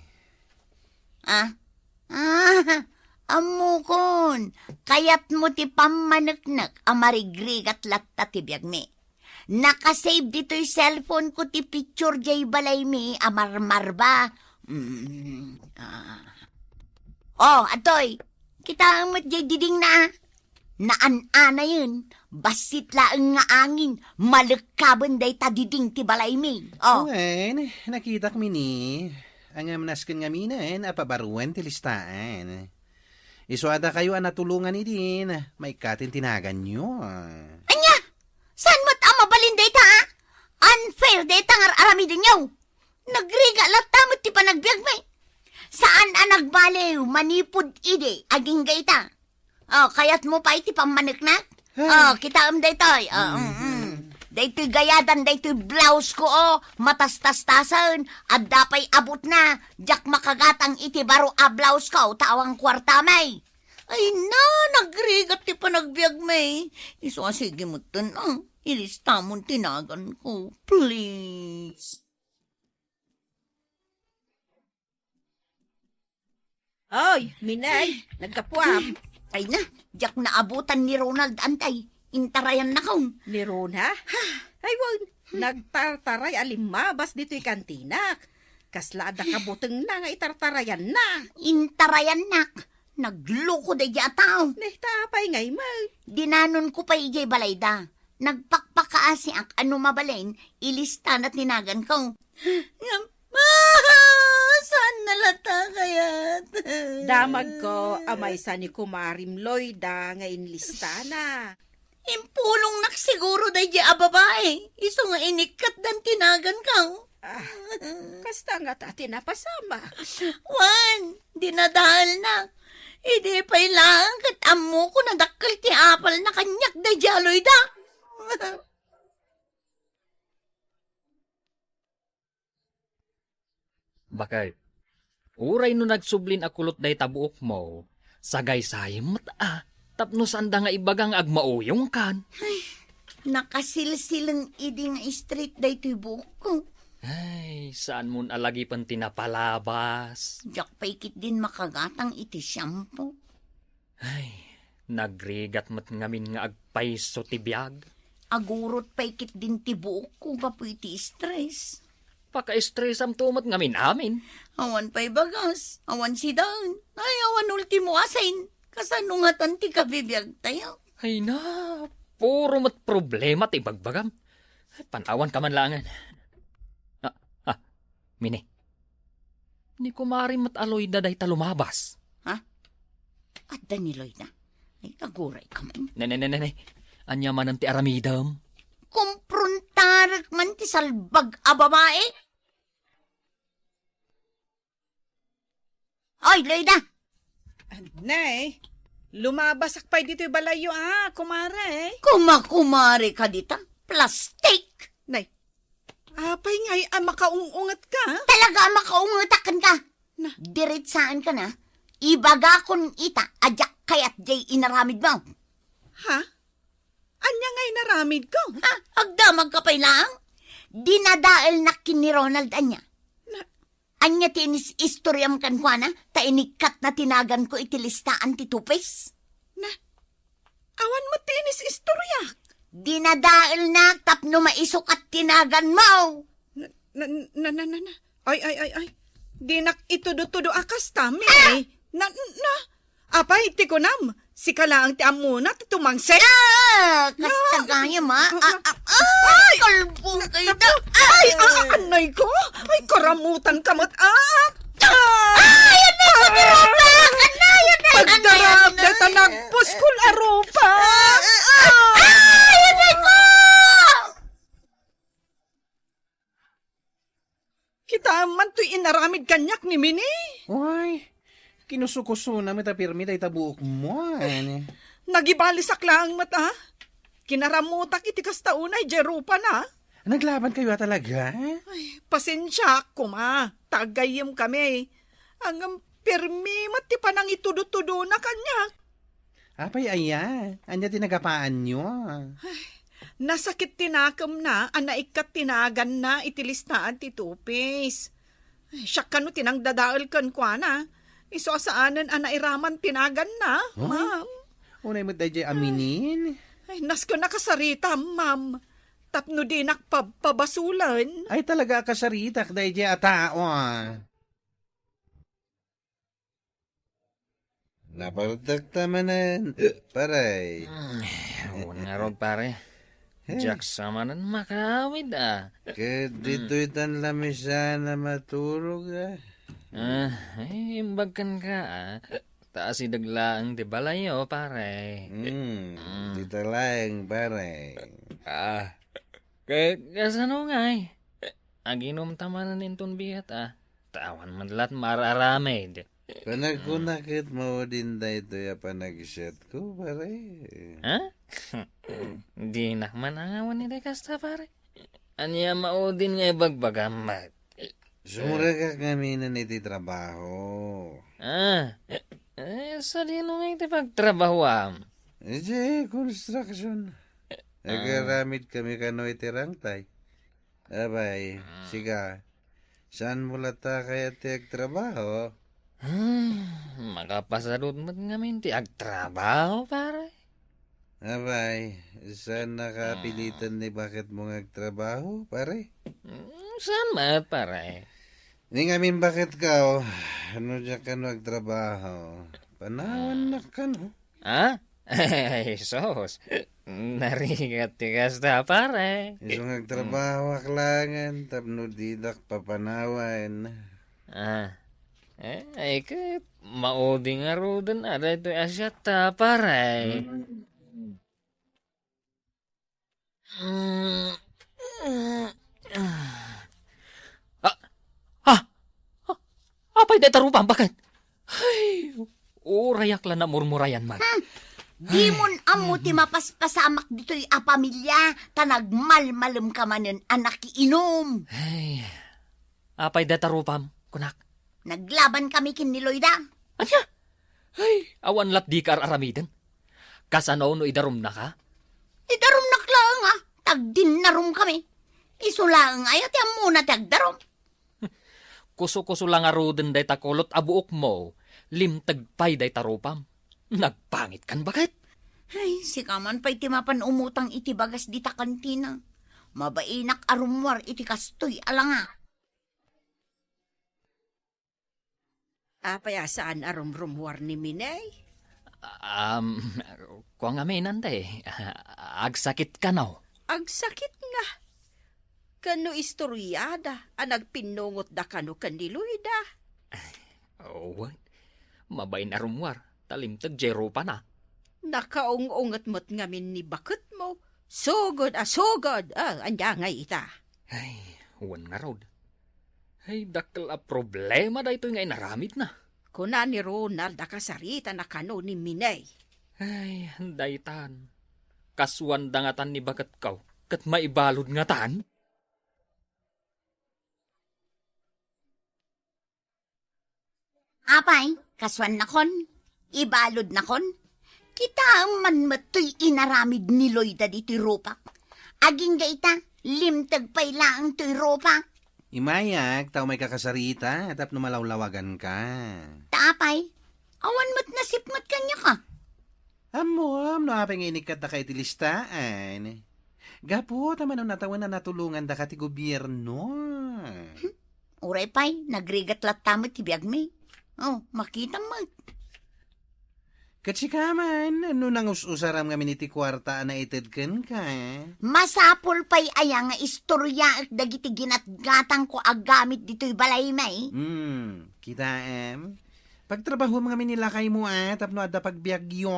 C: Amukon, kayat mo ti pamanaknak amarigrigat latta ti biyag mi. Nakasave dito'y cellphone ko ti picture jay balay mi amarmar ba? Oh, atoy, kita mo jay diding na. Naan-ana yun, basit laang nga angin, malakaban day ta diding ti balay mi. Oh,
I: Wen, nakita ko Mini. Ang amnaskan nga Mina, apabaruan ti listaan. Isuada kayo ang natulungan ni din. May katin tinagan nyo.
C: anya, saan mo't ang mabalin day ta? Unfair day ta nga arami din yaw. Nagriga latamot ti panagbiag may. Saan ang nagbaliw? Manipod ide, aging gaita. Kayat mo pa iti pamaniknak? Kita daytoy. Daytoy gayadan, daytoy blouse ko, matastas-tasan, at dapay abot na, jak makagatang iti baro a blouse ko, tawang kwarta may. Ay na, nagrigat ti panagbiag may. Iso sige mo ton, ilista mo tinagan ko, please.
G: Oy, Minay, nagkapuam.
C: Ay na, jak naabutan ni Ronald antay. Intarayan na kong.
G: Ni Rona? Ay, wag, nagtartaray alimabas dito'y kantinak. Kaslada kabuteng na nga itartarayan na.
C: Intarayan nak. Nagloko da tao.
G: Nahtapay ngay mo.
C: Dinanon ko pa ijay balayda. Nagpakpakaasi ak ano mabalain, ilista na tinagan ko. Saan nalata kayat?
G: Damag ko, amay sa ni Kumarim Loyda nga inlista na.
C: Impulong nak siguro da a babae. Iso nga inikat dan tinagan ka.
G: Kasta nga tati napasama.
C: Wan, dinadahal na. Hindi pa ilang kat amo ko nadakkel ti apal na kanyak da jaloy da.
J: Bakay, uray no nagsublin akulot day tabuok mo, sagay sayem mata, tapno sanda nga ibagang agmauyong kan.
C: Nakasilsilang idi nga street day to'y buhok ko.
J: Ay, saan mo alagi pan tinapalabas?
C: Jak paikit din makagatang iti shampoo.
J: Ay, nagrigat mat ngamin nga agpaiso ti biyag.
C: Agurot paikit din ti buhok ko gapo iti stress.
J: Paka-stress am tumat ngamin amin.
C: Awan pa'y bagas, awan si daun, ay awan ultimo asin. Kasanungatan ti kabibiyag tayo.
J: Ay na, puro mat problema ti bagbagam. Ay, panawan ka man langan. Mini, ni kumari mat aloy da day talumabas.
C: At daniloy na, ay aguray ka man.
J: Nanay, anya man ang ti aramidam.
C: Kumprontarak man ti salbag a babae. Oy, Loida!
E: Nay, lumabasak pa dito yung balayo kumare.
C: Kumakumari ka dita, plastic!
E: Nay, apay ngay, makaungungat ka.
C: Talaga makaungutakan ka.
E: Na.
C: Diretsaan ka na, ibaga kon ita, ajak kayat jay inaramid mo.
E: Ha? Anya ngay naramid ko.
C: Agdamag ka pa lang. Dinadaal na kin ni Ronald anya. Anya tinis istoryam kan kwa na, ta inikat na tinagan ko itilistaan ti tupes.
E: Awan mo tinis istorya.
C: Dinadaal na, tapno maisok at tinagan mo.
E: Ay. Di nak itudo-tudo akas tami. Apay, ti ko nam. Si kalaang ti amuna, ti tumangsek.
C: Kasta gaya ma. Ay, kalbong kayo na.
E: Ay, anay ko. Ay, karamutan kamot.
C: Ay, anayan na.
E: Pagdarap na tanagpos kul arupa.
C: Ay, anay ko.
E: Kita man to'y inaramid kanyak ni Mini.
I: Uy, kinusukuso na mitapirmi day tabuok mo.
E: Nagibalisak lang mata. Kinaramutak iti kastaunay, jerupa na.
I: Naglaban kayo talaga?
E: Ay, pasensya ko Tagayim kami. Hanggang pirmi mati pa nang itudo-tudo na kanya.
I: Apay aya, anya tinagapaan nyo.
E: Nasakit tinakam na, anaikat tinagan na, itilistaan ti tupis. Siya kano tinang dadaal kan kwa na. Iso asaanan anairaman tinagan na, ma'am.
I: Unay mo tayo aminin?
E: Ay, nasko nakasarita, ma'am. Tapno di nakpabasulan.
I: Ay talaga kasaritak dahi di atao. Napagtagtamanan, paray.
J: Nga rog pare. Jack samanan makawid
I: Dito'y tan lamisa na maturog
J: imbagkan ka Taas idaglaang di balayo pare.
I: Dito lang, pare.
J: Kasano nga aginom tamanan nintun bihat tawan madlat mararamid.
I: Panagkunakit mo din da ito ya panag-set ko, pare.
J: Ha? Di nakman angawan ni kasta pare. Anya maudin nga ibagbagamat.
I: Sumura ka kami na iti trabaho.
J: Sa di nung iti pagtrabahoam.
I: Ije, construction. Nagaramid kami kano iti rangtay. Abay, siga. Saan mo lata kaya ti agtrabaho?
J: Makapasadot mo't ngamin ti agtrabaho pare.
I: Abay, saan nakapilitan ni bakit mo agtrabaho, pare?
J: Saan mat pare?
I: Ni ngamin bakit ka, ano dyan ka no agtrabaho? Panawan na ka no?
J: Ay, sos. Narigat ti kasta pare.
I: Isong agtrabaho aklangan, tapno didak papanawan.
J: Ay kat mauding arudan ada ito asyata pare. Apay deta rupang bakit? Ay, urayak lang na murmurayan man.
C: Di mon amo ti mapaspasamak dito'y apamilya, tanagmalmalem ka manen anak iinom.
J: Ay, apay deta rupam, kunak.
C: Naglaban kami kin ni Loida.
J: Anya? Ay, awan lat di kar aramiden. Kasano no idarum na ka?
C: Idarom naklang tagdin narum kami. Isulang ayat yan muna tagdarom.
J: Kuso-kuso lang aruden day takulot abuok mo, limtagpay day tarupam. Nagpangit kan bakit?
C: Ay, si kaman pa'y timapan umutang iti bagas di ta kantina. Mabainak arumwar iti kastoy alanga.
G: Apayasaan arumrumwar ni Minay?
J: Kuang aminan day, agsakit ka now.
G: Agsakit nga. Kano istoryada, nagpinungot da kano kandiluida.
J: Oh, mabain arumwar, talimtag jero pa na.
G: Nakaung-ungat mo't ngamin ni bakit mo. Sugod, sugod. Anda nga ita.
J: Ay, huwan nga rod. Ay, dakal a problema da ito nga inaramid na.
G: Kuna ni Ronald nakasarita na kano ni Minay.
J: Ay, daytan. Kaswan dangatan ni bakat kaw, kat maibalod nga tan.
C: Apay, kaswan na kon. Ibalod na kon. Kita ang manmatoy inaramid ni Loida di tiropak. Aging gaita, limtag pa'y laang to'y ropak.
I: Imayak, tao may kakasarita, tap numalawlawagan ka.
C: Tapay, awan mo't nasipmat kanya ka.
I: Amo, no apeng inikat na kay tilistaan. Gapo, tama no natawan na natulungan da ka ti gobyerno.
C: Uray pa'y, nagrigat latamot ti biyag mi. Oh, makita mo.
I: Katsikaman, ano nang usaram nga miniti kwarta na itedken ka?
C: Masapol pa'y aya nga istorya at dagiti ginatgatang ko agamit dito'y balay may.
I: Kita pagtrabaho mga minilakay mo tapno adda pagbiagyo.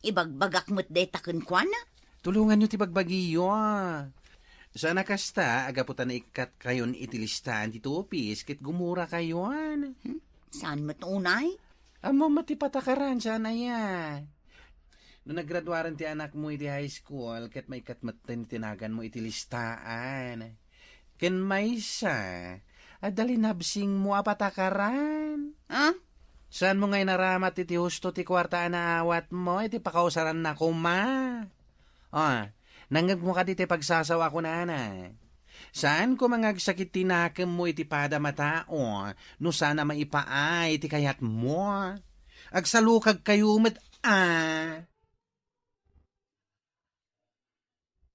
C: Ibagbagak mo't detaken kwa na.
I: Tulungan nyo ti pagbagyo. Sana kasta, agaputan na ikat kayon itilistaan ti tupis, kit gumura kayon.
C: Saan mo't unay?
I: Amo matipatakaran sana yan. Nung naggraduaran ti anak mo iti high school, ket may katmaten tinagan mo iti listaan. Ken may sa, adali nabsing mo apatakaran. Saan mo ngay naramat iti husto ti kwarta na awat mo, iti pakausaran na kuma. Nanggag mo ka iti pagsasawa ko na na. Saan ko mangagsakit tinakam mo iti pada matao, no sana maipaay iti kayat mo. Agsalukag kayo met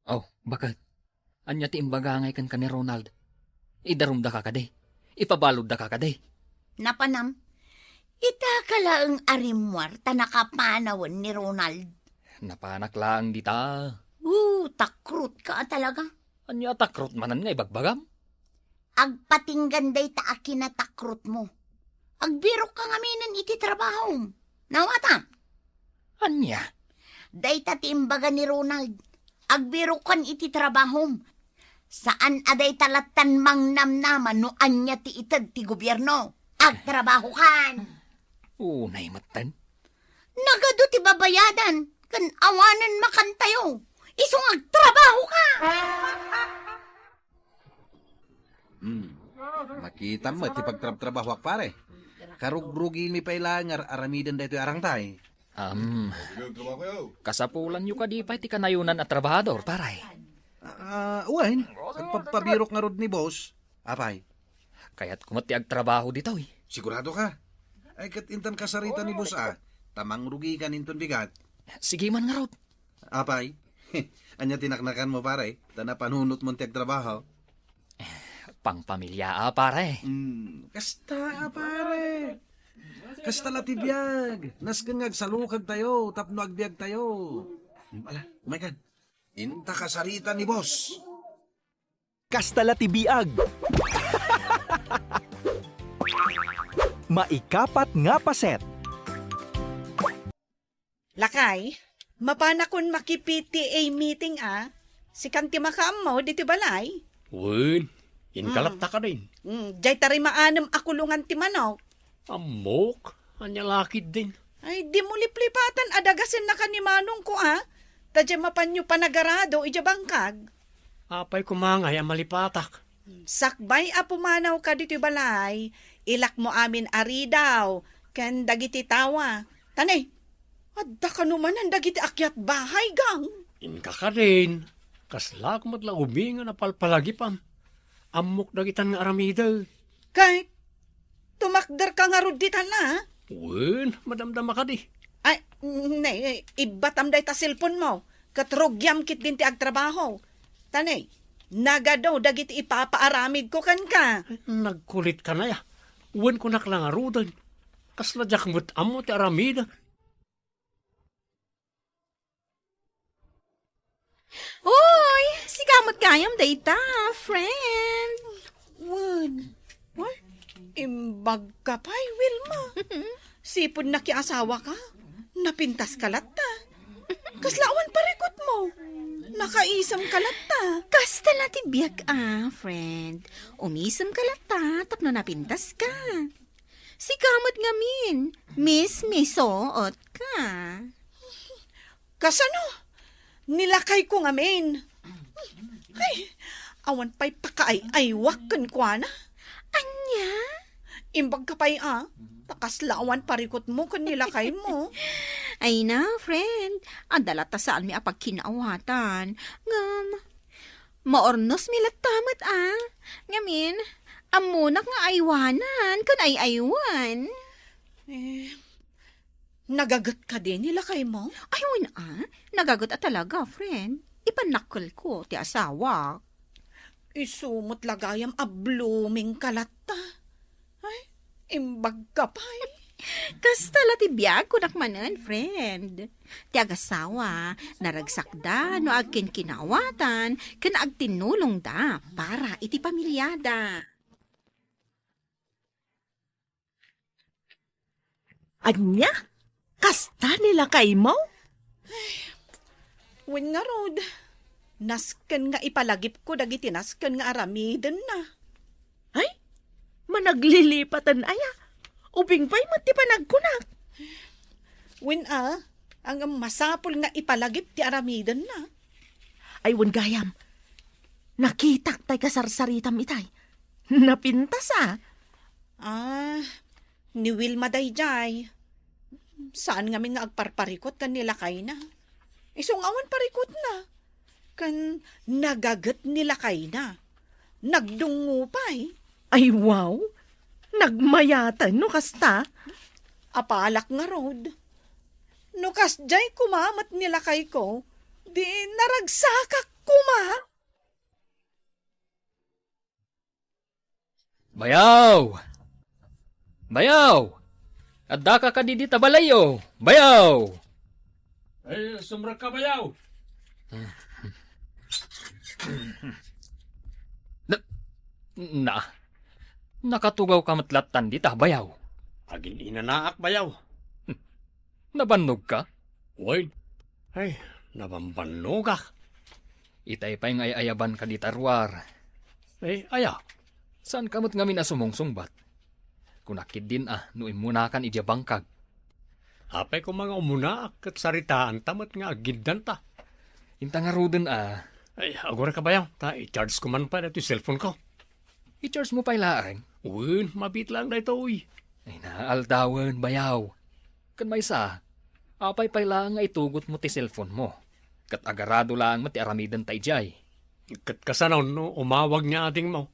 J: Oh, bakit? Anya ti imbagangay kan ni Ronald. Idarum da ka kade. Ipabalod da ka kade.
C: Napanam, itakala ang arimwar tanakapanawan ni Ronald.
J: Napanak lang dita.
C: Takrut ka talaga.
J: Anya takrot manan nga ibagbagam?
C: Agpatinggan day ta akinatakrut mo. Agbiro ka ngaminan iti trabaho. Nawata?
J: Anya?
C: Day ta timbaga ni Ronald. Agbiro kan iti trabaho. Saan aday talatan mang namnaman no anya ti itad ti gobyerno? Agtrabaho kan.
J: Unay matan.
C: Nagado ti babayadan. Kan awanan makantayo. Isong agtrabaho ka.
I: Makita mo, ti pagtrabaho ak pare. Karugrugi mi pailangar, aramidan dito arang tay.
J: Kasapulan yu ka di pa ti kanayunan at trabahador, paray.
I: Uwain, pagpabirok nga rod ni boss. Apay,
J: Kaya't kumati ag trabaho dito eh.
I: sigurado ka. Ay kat intan kasarita ni boss tamang rugi ka ninton bigat.
J: Sige man nga rod.
I: Apay, anya tinaknakan mo pare, tana panunot mo tiyag trabaho.
J: Pangpamilya pare.
I: Kasta pare. Kasta latibiyag. Naskan nga salukag tayo, tapno agbiag tayo. Ala, umaykan. Inta kasarita ni boss.
B: Kastala tibiag. Maikapat nga paset.
E: Lakay, mapana kun makipiti meeting Si kanti makaamaw dito balay.
K: Wen, inkalata ka rin.
E: Jay tari maanam akulungan ti manok.
K: Amok, anya lakid din.
E: Ay, di mo liplipatan adagasin na kanimanong ko Tadya mapanyo panagarado ija bangkag.
K: Apay kumangay ang malipatak.
E: Sakbay pumanaw ka dito balay. Ilak mo amin ari daw. Kan dagiti tawa. Tanay, adda ka naman ang dagiti akyat bahay gang.
K: Inka ka rin. Kaslak mo't lang uminga na palpalagipam. Amok dagitan nga aramida.
E: Kahit tumakder ka nga ruditan na.
K: Wen, madamdama ka di.
E: Ay, nay, ibatam day ta cellphone mo. Katrugyam kit din ti agtrabaho. Tanay, nagadaw dagiti ipapaaramid ko kan ka.
K: Nagkulit ka na ya. Wen ko naklangarudan. Kasladyak mo't amo ti aramida.
G: Hoy, sigamot kayam data, friend.
E: Wan, what? Imbag ka pa'y, Wilma. Sipod na kiasawa ka. Napintas ka latta. Kaslawan parikot mo. Nakaisam ka latta.
G: Kasta lati biyak friend. Umisam ka lata, tapno napintas ka. Sigamot nga min, misoot ka.
E: Kasano? Nilakay ko nga men. Ay, awan pa'y pakaay-aywak kan kwa na.
G: Anya?
E: Imbag ka pa'y takaslawan parikot mo kan nilakay mo.
G: Ay na, friend. Andalata saan mi apag kinaawatan. Ngam, maornos mi latamat Ngamin, amunak nga aywanan, kan ay aywan.
E: Nagagat ka din nilakay mo?
G: Aywan nagagot talaga, friend. Ipanakal ko, ti asawa.
E: Isumot lagayam blooming kalata. Ay, imbag ka pa'y.
G: Kasta lati biyag ko nakmanan, friend. Ti agasawa, naragsakda no agkin kinawatan, kan agtinulong da para iti pamilyada.
A: Anya? Kasta nila kay mo?
E: Wen nga rod. Nasken nga ipalagip ko dagiti nasken nga aramiden na.
A: Ay, managlilipatan aya. Ubing pa'y mati panagkunak.
E: Wen ang masapol nga ipalagip ti aramiden na.
A: Ay, wan gayam. Nakitak tay kasarsaritam itay. Napintas
E: Ni Wilma dayjay. Saan nga nga agparparikot kan nilakay na? Isong awan parikot na. Kan nagagat nilakay na. Nagdungupay.
A: Ay, wow. Nagmayatan no kasta.
E: Apalak nga rod. No kasjay kumamat nilakay ko, di naragsakak kuma.
J: Bayaw! Bayaw! Adda ka didi tabalayo! Bayaw!
K: Ay, sumra ka bayaw.
J: Nakatugaw ka matlatan dita, bayaw.
K: Agin inanaak bayaw.
J: Nabannog ka?
K: Wen, ay, nabambanno ka.
J: Itay pa'y nga ayaban ka di tarwar.
K: Aya.
J: Saan kamot ngamin asumungsungbat? Kunakid din no imunakan ija bangkag.
K: Apay ko mga umuna at saritaan tamat nga agidan ta.
J: Inta nga ruden
K: Ay, agora ka bayaw. I-charge ko man pa dito yung cellphone ko.
J: i-charge mo pa'y laang.
K: Uy, mabit lang dito uy.
J: Ay naaldawan, bayaw. Kan may sa, apay pa'y laang nga itugot mo ti cellphone mo. Kat agarado lang mo ti aramidan ta ijay.
K: Kasanaw no, umawag niya ating mo.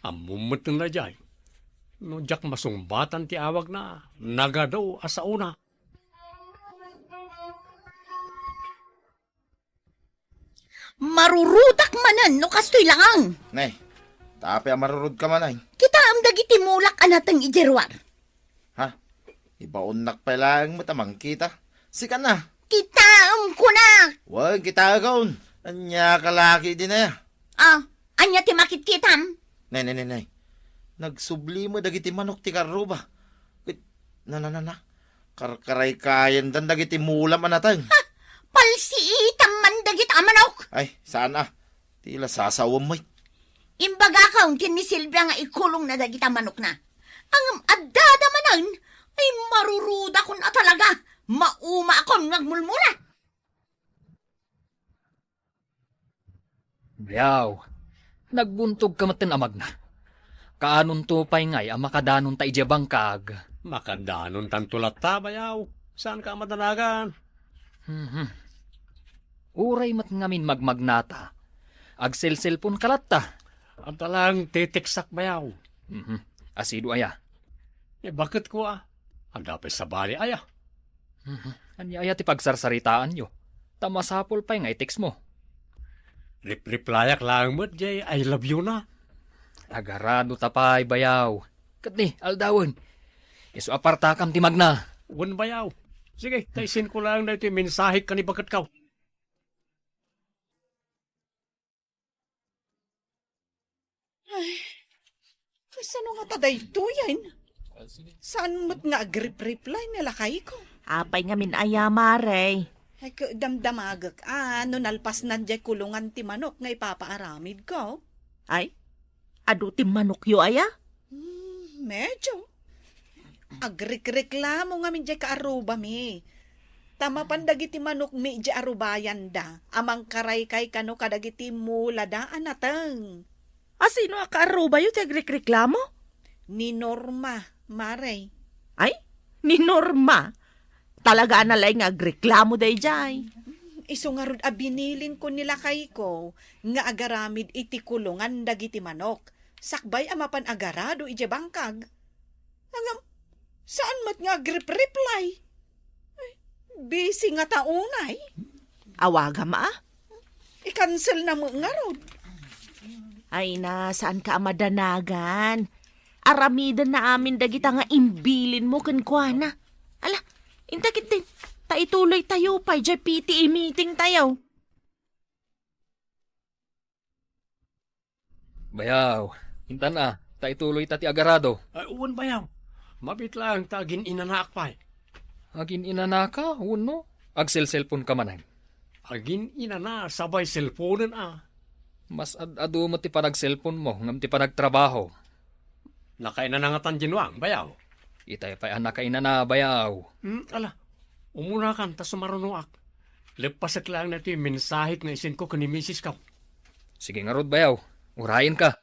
K: Amumot na dyan. No, jak masungbatan ti awag na. Nagadaw asa una.
C: Marurudak manan no kastoy lang.
D: Nay, tapi marurod ka man ay.
C: Kita am dagiti mulak anatang ijerwar.
D: Ha? Ibaunnak pa lang matamang kita. Sika na.
C: Kita am kuna.
D: Huwag kita agaon. Anya kalaki din na.
C: Anya ti makit kitam.
D: Nay. Nagsubli mo dagiti manok ti karuba. Na. Karkaray kayan dan dagiti mulam anatang.
C: Palsiitam man dagit amanok.
D: Ay, saan Tila sasawam mo.
C: Imbaga ka ni Silvia nga ikulong na dagita manok na. Ang adada manan ay maruruda ko na talaga. Mauma akong ngagmulmula.
J: Bayaw, nagbuntog ka matin amag na. Kaanon to pa'y ngay ang makadanon ta ija bangkag.
K: Makadanon tantulat ta bayaw. Saan ka madanagan?
J: Uray mat ngamin magmagnata. Agselselpon kalatta.
K: At talang titiksak bayaw.
J: Asido aya.
K: Bakit ko Adapay sa bali aya.
J: Anya aya ti pagsarsaritaan nyo. Tamasapol pa'y ngay text mo.
K: Replayak lang mo, Jay. I love you na.
J: Agarado tapay bayaw. Katni, aldawan. Iso apartakam ti magna.
K: Wan bayaw. Sige, taisin ko lang na ito yung mensahe ka ni bakat ka.
E: Kasano nga taday ito yan? Saan mo't nga agrip-reply nila kay ko?
C: Apay nga min ayamare.
E: Ay, damdamagak no nalpas na dyan kulungan ti manok nga ipapaaramid ko.
C: Ay, adu ti manok yo aya?
E: Medyo. Agrik-reklamo nga min dyan kaaruba mi. Tama pandagiti manok mi dyan arubayan da. Amang karay kay kano kadagiti mula daan natang.
C: Sino kaaruba yo ti agrik-reklamo?
E: Ni Norma, Maray.
C: Ay, ni Norma. Talaga analay nga agreklamo day jay.
E: Iso nga rod binilin ko nila kay ko nga agaramid iti kulungan dagiti manok. Sakbay amapan agarado ije bangkag. Hangam, saan mat nga agrip-reply? Busy nga taunay.
C: Awaga ma
E: I-cancel na mo nga rod.
C: Ay na, saan ka amadanagan? Aramidan na amin dagita nga imbilin mo kenkwana. Ala, intakit din. Taituloy tayo pa, dyan PTA meeting tayo.
J: Bayaw, hintan taituloy ta ti agarado.
K: Uwan bayaw. Mabit lang tagin inanak pa.
J: Agin inanaka, uno. Agselselpon ka manan.
K: Agin inana, sabay cellphone
J: Mas adu mo ti panag-cellphone mo, ngam ti panagtrabaho.
K: Nakaina na nga tan ginwang, bayaw.
J: Itay pa'y anak kaina na, bayaw.
K: Ala, umuna kan, tas sumarunuak. Lepasak lang na ito yung mensahit na isin ko kani misis ka.
J: Sige nga rod, bayaw. Urayin ka.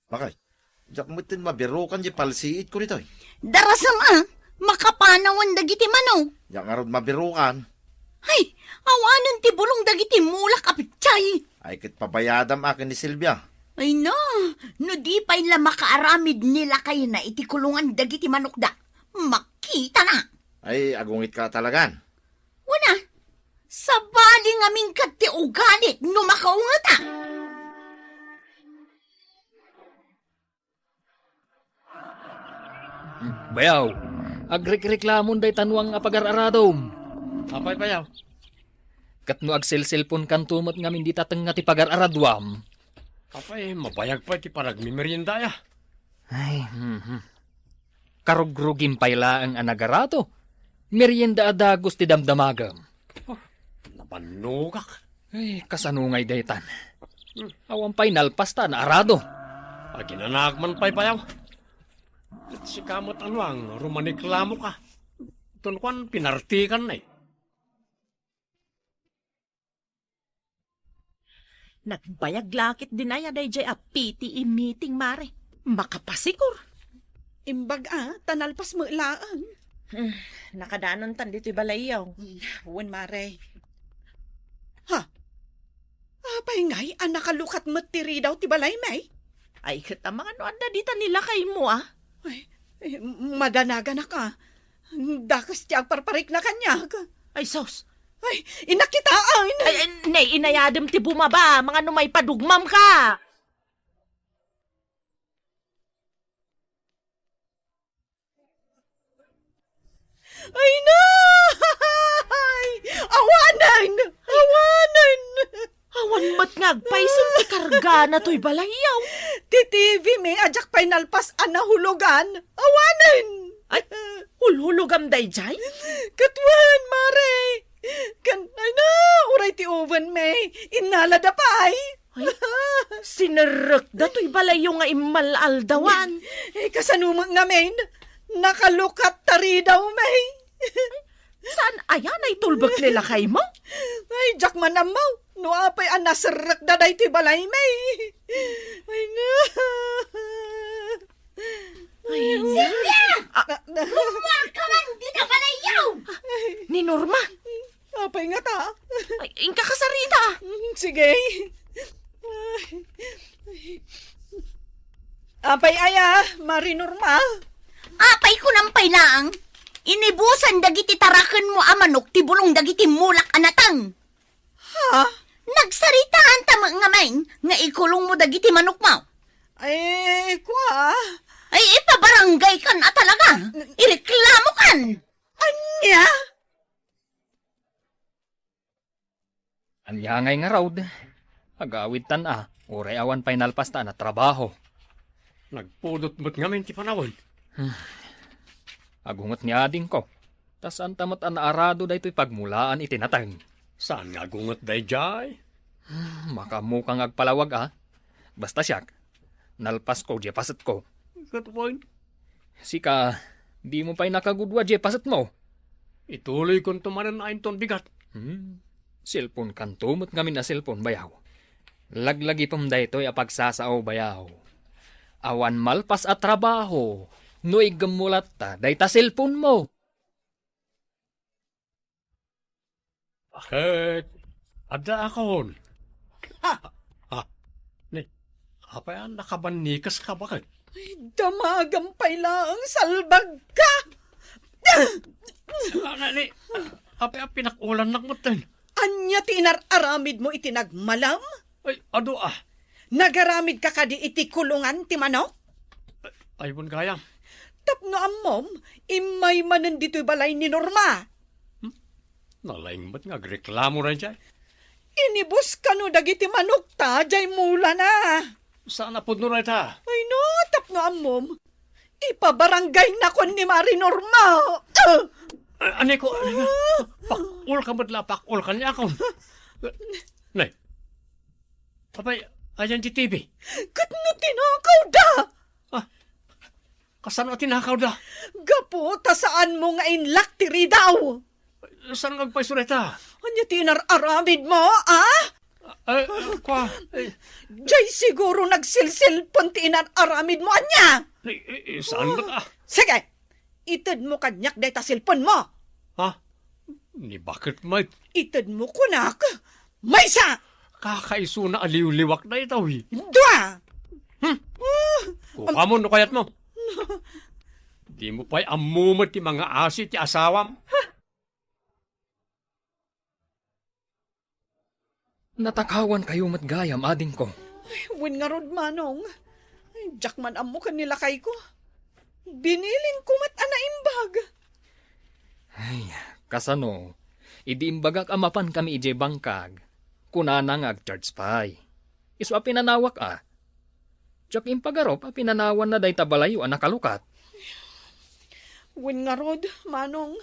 D: Bakay, jak mo tin mabirukan di palsiit ko nito.
C: Darasam makapanawan dagiti mano.
D: Jak nga rod mabirukan.
C: Ay, awanan ti bulong dagiti mulak apitsay.
D: Ay kit pabayadam akin ni Silvia.
C: Ay no di pa'y la makaaramid nila kayo na iti kulungan dagiti manok da. Makita na.
D: Ay, agungit ka talagan.
C: Wana, sabali nga mingkat ti ugalit no makaungata.
J: Bayaw, agrek-reklamon day tanwang apag-araradom.
K: Apay bayaw.
J: Kat no agselselpon kan tumot ngamin di tateng nga ti pag-araradwam.
K: Apay, mabayag pa iti paragmimerienda ya.
J: Ay, Karugrugim payla ang anagarado. Merienda adagos ti damdamagam.
K: Nabanugak.
J: Ay, kasanungay daytan. Awan pa'y nalpasta na arado.
K: Ginanagman pa'y payaw. At si kamot ano ang rumaniklamo ka. Tunkuan pinartikan na eh.
E: Nagbayag lakit din ay aday jay a PTE meeting, mare. Makapasikur. Imbag tanalpas mo ilaan.
C: Nakadanon tan dito'y balayaw.
E: Huwag, mare. Ha? Apay ngay, nakalukat mo tiri daw ti balay, may?
C: Ay, katamang ano anda dita nila kay mo,
E: Ay, madanaga na ka. Dakas ti agparparik na kanya.
C: Ay, sos.
E: Ay, inakitaan.
C: Ay, nay, inayadam ti bumaba. Mga numay padugmam ka.
E: Ay na! Ay, awanan! Awanan!
C: Awan mat ngagpaisun ti karga na to'y balayaw.
E: Ti TV may ajak pa'y nalpas anahulugan. Awanan!
C: Ay, hulhulugam day jay?
E: Katwan, mare! Ay na! Uray ti oven may. Inalada pa ay.
C: Sinerek da to'y balayaw nga imalaldawan.
E: Kasanumang ngamin. Nakalukat tari daw may.
C: Saan ayan ay tulbak nila kay mo?
E: Ay, jak man amaw. No apay nasarak da day ti balay may. Ay na.
C: Ay, Silvia! Rumar ka man, di na balayaw! Ni Norma?
E: Apay nga ta.
C: Ay, ingka kasarita.
E: Sige. Apay aya, Marinorma.
C: Apay ko nampay laang. Inibusan dagiti taraken mo amanok ti bulong dagiti mulak anatang.
E: Ha?
C: Nagsaritaan tama nga main nga ikulong mo dagiti manok mo.
E: Ay, kwa.
C: Ay, ipabarangay kan talaga. Ireklamo kan.
E: Anya?
J: Anyangay nga raw. Agawid tan uray awan pa'y nalpasta na trabaho.
K: Nagpudot mo't ngamin ti panawon.
J: Agungot ni ading ko. Tas antamot arado da ito'y pagmulaan itinatang.
K: Saan nga gungot day jay?
J: Makamukang agpalawag Basta siyak. Nalpas ko di paset ko.
K: Good point.
J: Sika, di mo pa'y nakagudwa di paset mo.
K: Ituloy kong tumanan na ton bigat.
J: Silpon kantumot ngamin na silpon bayaw. Laglagi pam da ito'y apagsasao bayaw. Awan malpas at trabaho. No igamulat ta, day ta silpon mo.
K: Bakit? Ada akon. Apay nakabanikas ka bakit?
E: Ay, damagampay lang, salbag ka!
K: Apay pinakulan nak mo ten.
E: Anya tinararamid mo itinagmalam?
K: Ay, ado
E: Nagaramid ka kadi iti kulungan ti manok?
K: Ay, bon gayam.
E: Tapno ammom, imay manan dito'y balay ni Norma.
K: Nalaing ba't nga reklamo rin dyan?
E: Inibus ka no dagiti manok ta, jay mula na.
K: Saan na po nun ta?
E: Ay no, tapno ammom. Ipabarangay na kon ni Mari Norma.
K: Ani ko, pakul ka ba't pakul ka niya akong. Nay, apay, ayan di TV.
E: Katno tinakaw da.
K: Kasano tinakaw da?
E: Gapo, tasaan mo nga inlak tiri daw.
K: Saan nagpaisureta?
E: Anya tinararamid mo,
K: Kwa?
E: Jay siguro nagsilsilpon ti inararamid mo, anya.
K: Saan ba
E: Sige, itid mo kanyak deta silpon mo.
K: Ni bakit may?
E: Itid mo kunak. Maysa!
K: Kakaiso na aliw-liwak na itaw
E: Dua!
K: Kuha mo no kayat mo. Di mo pa'y amumat ti mga asi ti asawam.
J: Natakawan kayo matgayam ading ko.
E: Win nga rod manong. Jakman amo kanila kay ko. Binilin ko mat anaimbag.
J: Ay, kasano, idiimbagak amapan kami ije bangkag. Kunanang ag-charge pay. Iswa pinanawak Tsak impagarop, pinanawan na day tabalayo nakalukat.
E: Win nga rod, manong.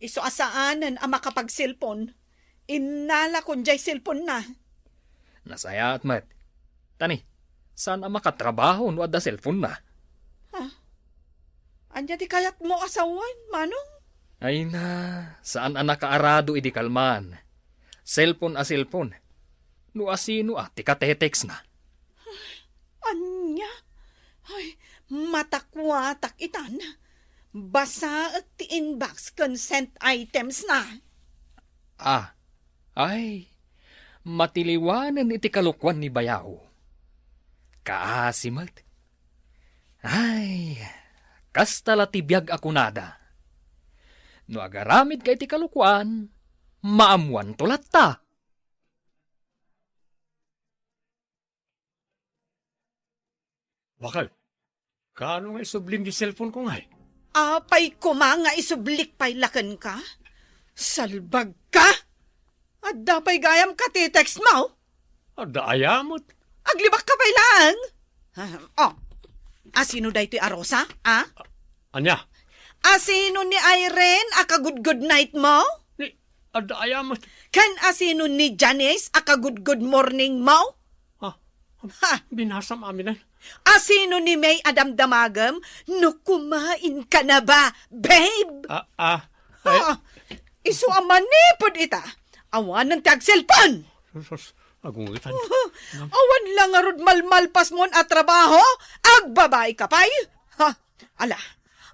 E: Iso asaanan ang makapagsilpon. Inala kon jay cellphone na.
J: Nasaya at met. Tani, saan ang makatrabaho no adda cellphone na?
E: Anya di kayat mo asawan, manong?
J: Ay na, saan ang nakaarado idi kalman? Cellphone a cellphone. No asino ti katetex na.
E: Anya? Ay, matakwatak itan. Basa at ti inbox consent items na.
J: Ay, matiliwanan iti kalukwan ni Bayaw. Kaasimat. Ay, kastala tibiyag ako nada. No agaramid ka iti kalukwan, maamuan tulat ta.
K: Bakal, kaano nga isublim di cellphone ko nga eh?
E: Apay ko nga isublik pay lakan ka? Salbag ka? At dapay gayam ka ti text mo?
K: Ada ayamot.
E: Aglibak ka pay lang? Asino da ito'y arosa?
K: Anya?
E: Asino ni Irene aka good night mo?
K: Ni, ada ayamot.
E: Kan asino ni Janice aka good morning mo?
K: Binasam amin na.
E: Asino ni May Adamdamagam? No kumain ka na ba, babe? Isu amanipod ita. Awan ng tag cellphone.
K: Agungitan.
E: Awan lang arud malmalpas mon at trabaho. Agbabay ka pay. Ala,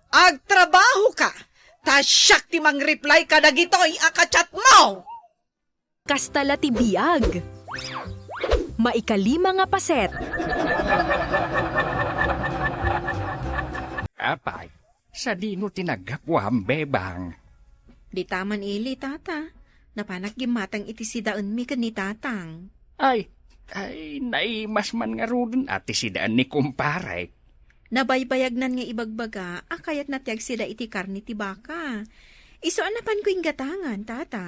E: agtrabaho ka. Ta siyak ti mang reply ka dagitoy akachat mo.
A: Kastala ti biag. Maikalima nga paset.
J: Apay, sa dino tinagapwam bebang.
G: Di taman ili, tata. Napanak gimatang iti sidaan mi ni tatang.
J: Ay, naimas man nga rudin ati sidaan ni kumpare.
G: Nabaybayagnan nga ibagbaga, akayat natiyag sida iti karni ti baka. Isuanapan ko yung gatangan, tata.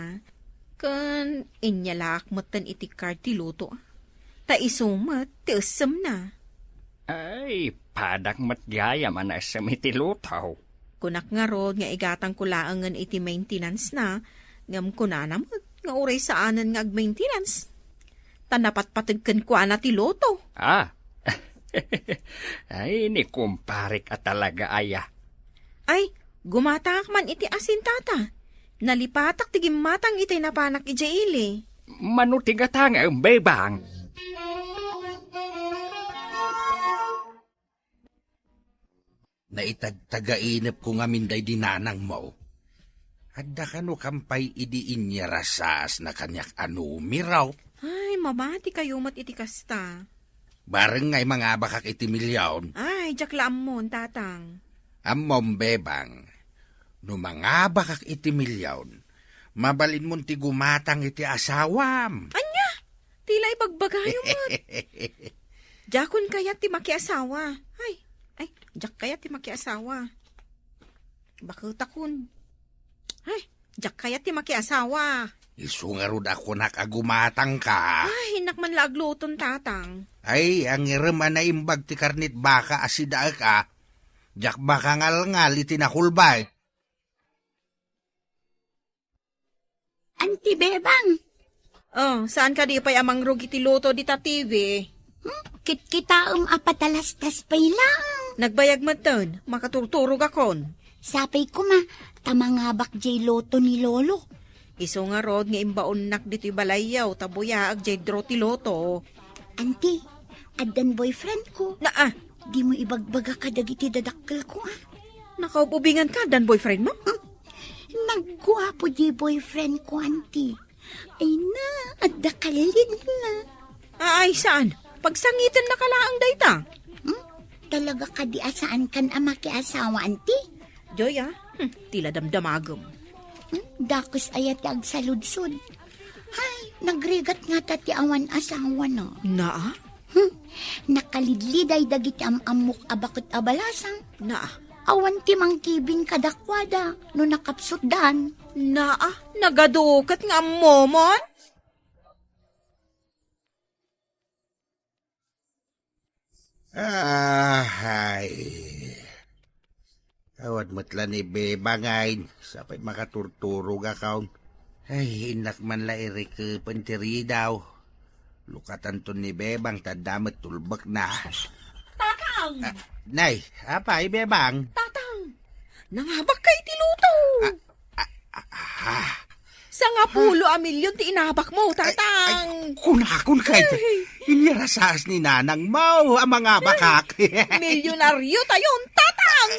G: Kan inyalak matan iti kar ti luto. Ta isumat, ti usam na.
J: Ay, padak matgaya man sa mitilutaw.
G: Kunak nga rod nga igatang kulaangan iti maintenance na, ngam kunanam nga uray saanan nga ag-maintenance. Tanapat patagkan ko na ti loto.
J: Ay, ni kumparik at talaga aya.
G: Ay, gumatak man iti asin tata. Nalipatak ti gimatang iti napanak iti ili.
J: Manutigatang ang bebang.
F: Naitagtagainip ko nga minday dinanang mo. Hadda ka no kampay idi inyarasas na kanyak anumiraw.
G: Ay, mabati kayo mat iti kasta.
F: Bareng ngay mga bakak iti milyon.
G: Ay, jaklam mo, tatang.
F: Amom bebang, no mga bakak iti milyon, mabalin mo ti gumatang iti asawam.
G: Anya, tila ipagbagayo mo. Jakon kaya ti makiasawa. Ay, jak kaya ti makiasawa. Bakit akon? Ay, jak kaya ti makiasawa.
F: Isungarod ako nakagumatang ka.
G: Ay, nakman lagluton, tatang.
F: Ay, ang iraman na imbag ti karnit baka asida ka. Jak baka ngal iti nakulbay.
C: Auntie Bebang,
G: Saan ka di pa'y amang rugi ti loto di ta TV?
C: kita apatalastas pay lang.
G: Nagbayag maton, makaturturog akon.
C: Sapay ko ma, tamangabak jay loto ni Lolo.
G: Iso nga rod nga imbaon nak dito'y balayaw, tabuya ag jay draw ti loto.
C: Auntie, adan boyfriend ko. Di mo ibagbaga ka dagiti dadakkel ko
G: Nakaupubingan ka, dan boyfriend mo?
C: Nagguwapo di boyfriend ko, auntie. Ay na, at dakalin na.
G: Ay, saan? Pagsangitan na kalaang dayta.
C: Talaga ka di asaan kan ama ki asawa, auntie?
G: Joy, tila damdamagom.
C: Dakos ayat ag saludsod. Hay, nagrigat nga tati awan asawa no.
G: Naa?
C: Nakalidliday dagiti amok abakot abalasang.
G: Naa?
C: Awan ti mangkibing kadakwada no nakapsutdan.
G: Naa? Nagadukat nga momon?
F: Ay. Awad matla ni bebangain. Sapay makaturturog akaon.
I: Ay, inak man la irik pantiri daw. Lukatan to ni Bebang tadamat tulbak na.
E: Tatang!
I: Nay, apay Bebang?
E: Tatang! Nangabak kay ti luto! Sa nga pulo a milyon ti inabak mo, tatang!
I: Kunakon kay. Inirasaas ni Nanang Mau ang mga bakak.
E: Milyonaryo tayon, tatang!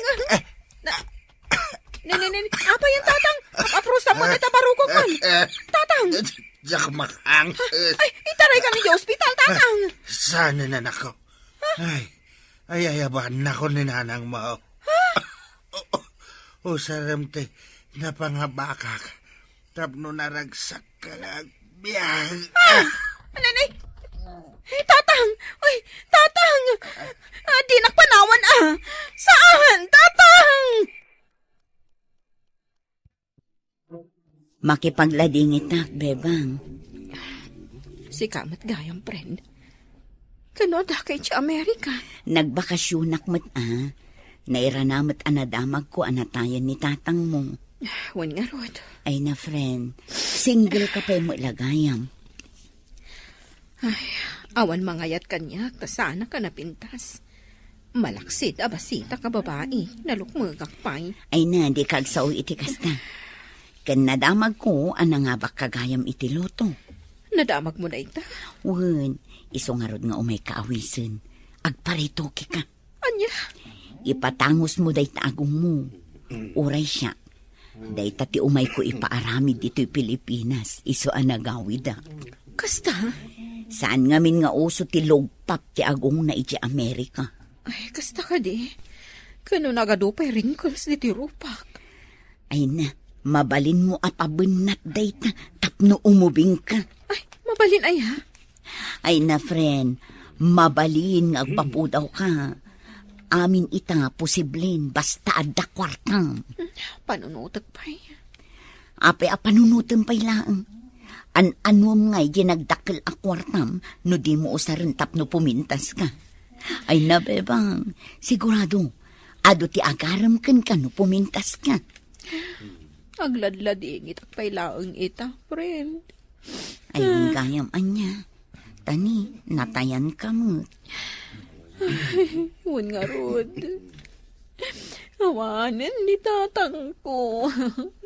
E: Apa yan, tatang? Apros na mo na tabarukok man. Tatang!
I: Diyak makang.
E: Ay, itaray ka ni hospital, tatang!
I: Sana na nako. Ay, ayaban na ko ni Nanang Mau. O saramte, napangabakak. Tapno naragsak ka biyag.
E: Nanay! Tatang! Ay, tatang! Di nakpanawan Saan, tatang?
C: Makipagladingit na, Bebang.
G: Si kamat gayam, friend. Kano da kay sa Amerika?
C: Nagbakasyonak mat Nairanamat anadamag ko anatayan ni tatang mo.
G: Wan nga rod.
C: Ay na, friend. Single ka pa mo ilagayam.
G: Awan mangayat kanyak, ta sana ka napintas. Malaksid abasita ka babae, nalukmagak pay.
C: Ay na, di kagsaw iti kasta. Kan nadamag ko, anangabak kagayam iti loto.
G: Nadamag mo na ita?
C: Wen, iso nga rod nga umay kaawisan. Agparito ka.
G: Anya?
C: Ipatangos mo day taagong mo. Uray siya. Day tati umay ko ipaaramid dito'y Pilipinas. Iso anagawid
G: Kasta?
C: Saan ngamin nga uso ti logpap ti agong na iti Amerika?
G: Ay, kasta ka di. Kano nagadupay wrinkles di ti rupak.
C: Ay na, mabalin mo apabenat day ta, tapno umubing ka.
G: Ay, mabalin ay ha?
C: Ay na, friend, mabalin nga agpapudaw ka. Amin ita posiblin, basta adda kwartang.
G: Panunutag pa'y.
C: Ape panunutan pa'y laang. An-anuam nga'y ginagdakil akwartam, no di mo usaran tapno pumintas ka. Ay na, Bebang, sigurado, ado ti agaram kan ka no pumintas ka.
G: Agladladingit at pa'y laang ita, friend.
C: Ay, gayam anya. Tani, natayan ka mo.
G: Wan nga rod. Awanan ni tatang ko.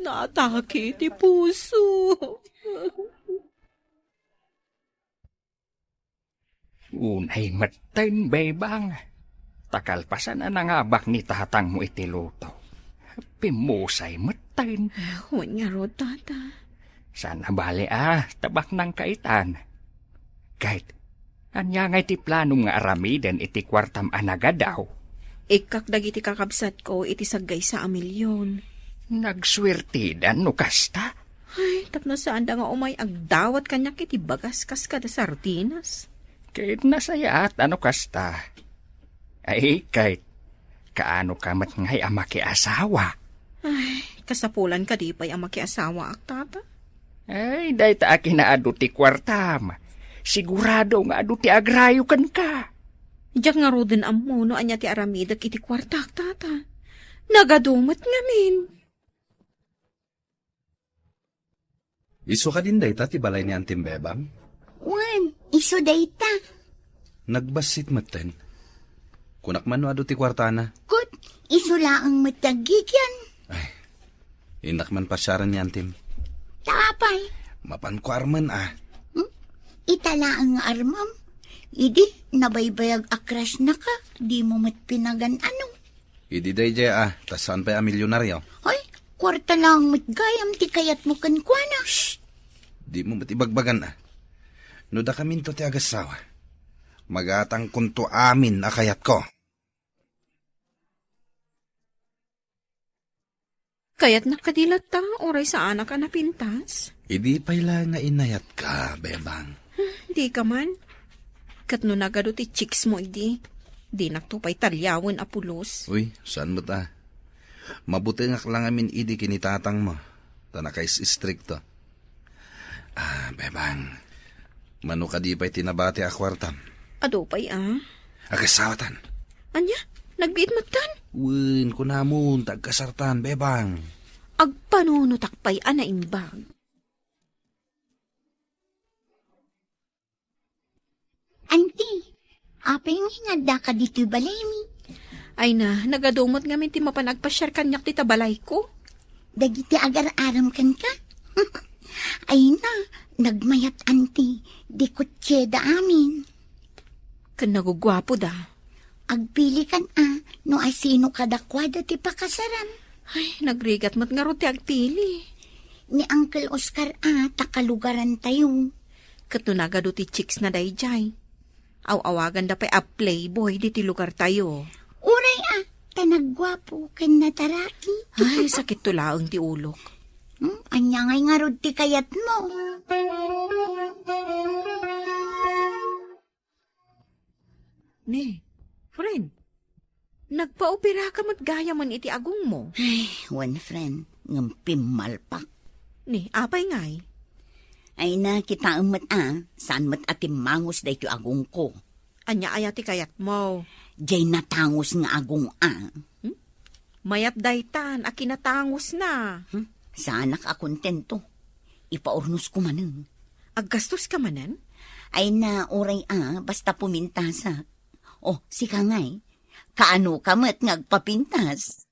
G: Naatake ti puso.
J: Unay matin, Bebang. Takalpasan na nangabak ni tatang mo iti luto. Pimusay matin.
G: Wan nga rod, tata.
J: Sana bali tabak ng kaitan. Kahit, anya nga iti planong nga aramiden iti kwartam anaga daw.
G: Ikak dagiti kakabsat ko iti saggay sa amilyon.
J: Nagswertidan no kasta.
G: Ay, tapno saan da nga umay agdawat kanyak iti bagas kas kada sardinas.
J: Kahit nasaya at ano kasta. Ay, kahit kaano kamat ngay amaki asawa.
G: Ay, kasapulan ka di pa'y amaki asawa ak tata.
J: Ay, dahi ta akin na adu ti kwartam. Sigurado nga adu ti agrayo kan ka.
G: Diyak nga rodin amo no anya ti aramidak iti kwartak tata. Nagadumat ngamin.
F: Iso ka din day ta, ti balay ni Antim Bebang.
C: Wan, iso dayta.
F: Nagbasit maten. Kunak man no ado ti kwartana.
C: Kut, iso laang matagigyan.
F: Ay, inak man pasyaran ni Antim.
C: Tapay,
F: Mapan ko arman
C: italaang nga armam. Idi, nabaybayag akras na ka. Di mo matpinagan ano.
F: Idi day jaya tasan pa milyonaryo.
C: Ay, kwarta lang matgayam ti kayat mo kan kuana.
F: Di mo matibagbagan No da kamin to ti agasawa. Magatang kunto amin akayat ko.
G: Kaya't nakadilat ta, oray sa anak ka napintas.
F: Idi payla nga inayat ka, Bebang.
G: Di ka man. Kat no nagado ti chicks mo, di. Di naktupay talyawan apulos.
F: Uy, saan mo ta? Mabuti nga lang amin idi kinitatang mo. Tanakais istrikto. Bebang. Mano ka di pa'y tinabati akwartam.
G: Adopay
F: Agasawatan.
G: Anya, nagbiit matan.
F: Win, kunamon, tagkasartan, Bebang.
G: Agpanunutakpay anaimbag.
C: Auntie, apay nga da ka dito balay mi.
G: Ay na, nagadumot nga min ti mapanagpasyar kanyak ti tabalay ko.
C: Dagiti agar-aram kan ka. Ay na, nagmayat auntie, di kutseda amin.
G: Kan nagugwapo da.
C: Agpili kan no ay sino kadakwada ti pakasaram.
G: Ay, nagrigat mo't nga ro ti agpili.
C: Ni Uncle Oscar takalugaran tayo.
G: Katunaga do ti chicks na dayjay. Aw-awagan da pa'y a playboy di ti lugar tayo.
C: Uray tanagwapo kan nataraki.
G: Ay, sakit tulaang ti ulok.
C: Anya ngay nga rod ti kayat mo.
G: Ne, friend, nagpa-opera ka mat gaya man iti agong mo.
C: Ay, one friend, ngampim malpak.
G: Ne, apay ngay.
C: Ay na kita umat saan mat atim mangus da ito agong ko.
G: Anya ayati kayat mo.
C: Jay natangos nga agong
G: Mayat daytan, akinatangos na.
C: Sana ka kontento. Ipaurnos ko manang.
G: Aggastos ka manan?
C: Ay na oray basta pumintasak. Oh, si Kangay, kaano ka mat ngagpapintas?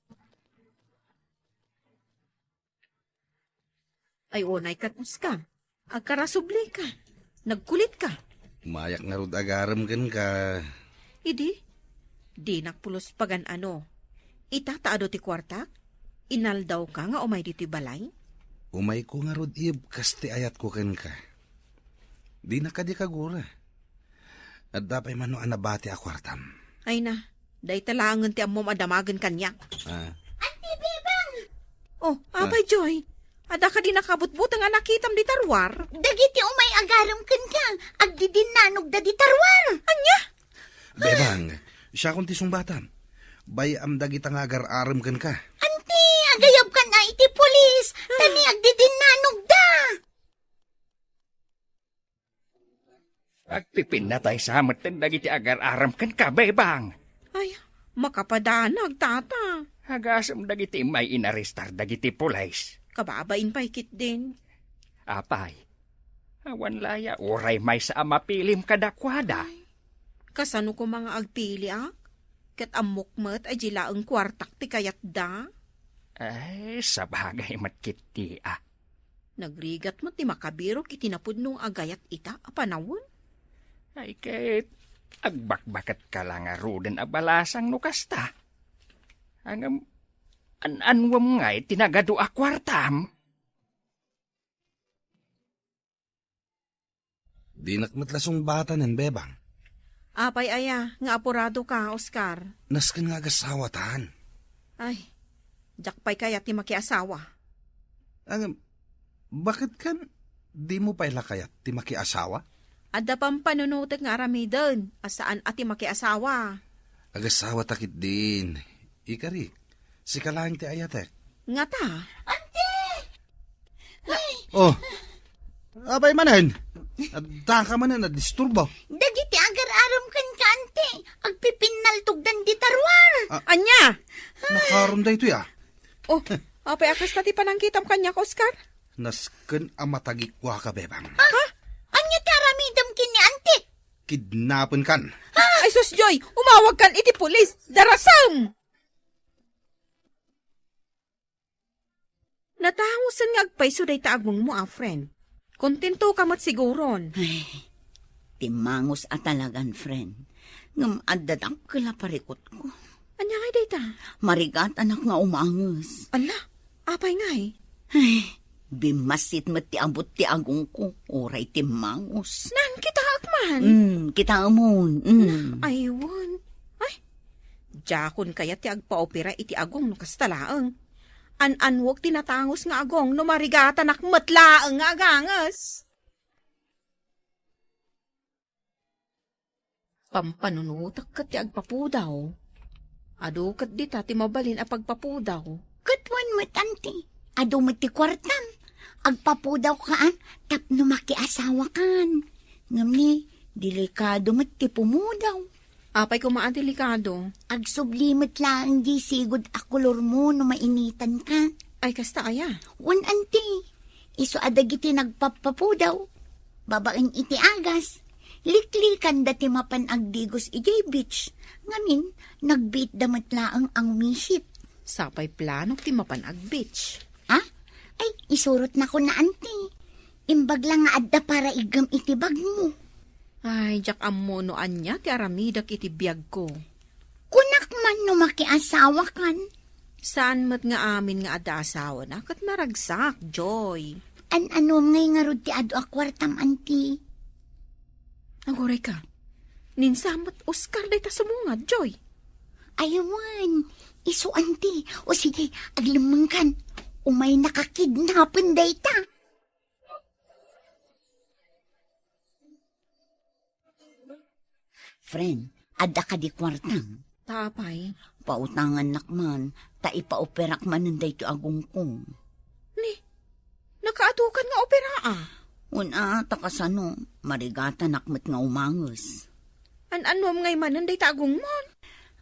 G: Ay unay katus ka. Agkarasubli ka. Nagkulit ka.
F: Mayak nga rod agaram kan ka.
G: Idi, di nakpulos pagan ano. Itataado ti kwartak? Inaldaw ka nga umay diti balay?
F: Umay ko nga rod kasti ayat ko kan ka. Di na ka di kagura. At dapay man no anabati akwartam.
G: Ay na, day talangan ti ammo madamagan kanya.
C: Ate Bebang!
G: Oh, apay Joy. Ada ka di nakabutbut nga nakitam di tarwar.
C: Dagiti umay agaram kan ka. Agdidinanog da di tarwar.
G: Anya?
F: Bebang, siya kung tisong batam. Bayam dagita nga agar-aram kan ka.
C: Ante, agayab ka na iti polis. Tani agdidinanog da.
J: Agpipin na tayo sa amatin dagiti agar-aram kan ka, Bebang.
G: Ay, makapadanag, tata.
J: Hagasam dagiti may inarestar dagiti pulais.
G: Kababain pa ikit din.
J: Apay, awan laya, oray may sa amapilim kadakwada.
G: Kasano ko mga agpili Kat amukmat ay jila ang kwartak ti kayat da.
J: Ay, sa bagay matkiti
G: Nagrigat mo ti makabirok itinapod nung agayat ita apanawon.
J: Ay, kahit agbakbakat ka lang ruden abalasang nukasta. Ang anwam nga'y tinagado akwartam.
F: Di nakmatlasong bata ng Bebang.
G: Apay aya, nga apurado ka, Oscar.
F: Naskan nga agasawatan.
G: Ay, jakpay kaya ti makiasawa.
F: Bakit kan di mo paila kayat ti makiasawa?
G: Adda pang panunutek nga aramidon, asaan ati makiasawa.
F: Agasawa takit din. Ikari, si kalang ti ayatek.
G: Nga ta.
F: Oh, abay manan. Adda ka manan na disturbo.
C: Dagiti agar-aram kan ka, ante. Agpipinaltugdan di tarwar.
G: Anya!
F: Nakaroon da ito
G: Oh, apay akas na ti panangkitam kanya, Oscar?
F: Nasken amatagikwa ka, Bebang.
C: Anya ti aramidam kini, ante.
F: Kidnapin kan.
G: Ay, sus Joy! Umawag kan iti pulis! Darasam! Natangusan nga agpay so day taagmong mo, friend. Kontento ka mat siguron.
C: Ay, timangos at talagan, friend. Ngam addadak kala parikot ko.
G: Anya ngay day ta?
C: Marigat anak nga umangos.
G: Ala, apay ngay.
C: Ay, bimasit mat ti abot ti agong ko. Oray timangos.
G: Nan kita akman.
C: Kita amon.
G: Aywan. Ay, jakon kaya ti agpa-opera iti agong no kastalaang. An-anwag tinatangos nga agong no marigata nakmatlaang nga agangas. Pampanunutak ka ti agpapudaw. Ado kat di ta ti mabalin a pagpapudaw.
C: Katwan mo, tanti. Ado mo ti kwartam. Agpapudaw ka, tapno makiasawa kan. Ngam ni, delikado mo ti pumudaw.
G: Apay ko maan delikado.
C: Agsublimot lang di sigod akulor mo no mainitan ka.
G: Ay kasta aya.
C: Wan anti, iso adagiti nagpapapudaw. Babaeng iti agas. Liklikan dati mapan agdigos ijay beach. Ngamin, nagbit damat laang ang misit.
G: Sapay plano ti mapanag beach.
C: Ha? Ay, isurot na ko na anti. Imbag lang nga adda para igam itibag mo.
G: Ay, jak amunoan niya ti aramidak iti biyag ko.
C: Kunak man no makiasawa kan.
G: Saan mat nga amin nga ada asawa na kat maragsak, Joy.
C: An-anom ngay nga rod ti ado akwartam anti.
G: Agoray ka. Ninsamot Oscar day ta sumungad, Joy.
C: Ayawan, iso anti. O sige, aglimangkan. Umay nakakidnapan day ta. Friend, adda ka di kwartang.
G: Tapay.
C: Pautangan nakman, ta ipauperak man nun day to agungkong.
G: Ni, nakaatukan nga opera ah.
C: Una, takasano, marigata nakmat nga umangos.
G: An-anom ngay manan day tagong mon.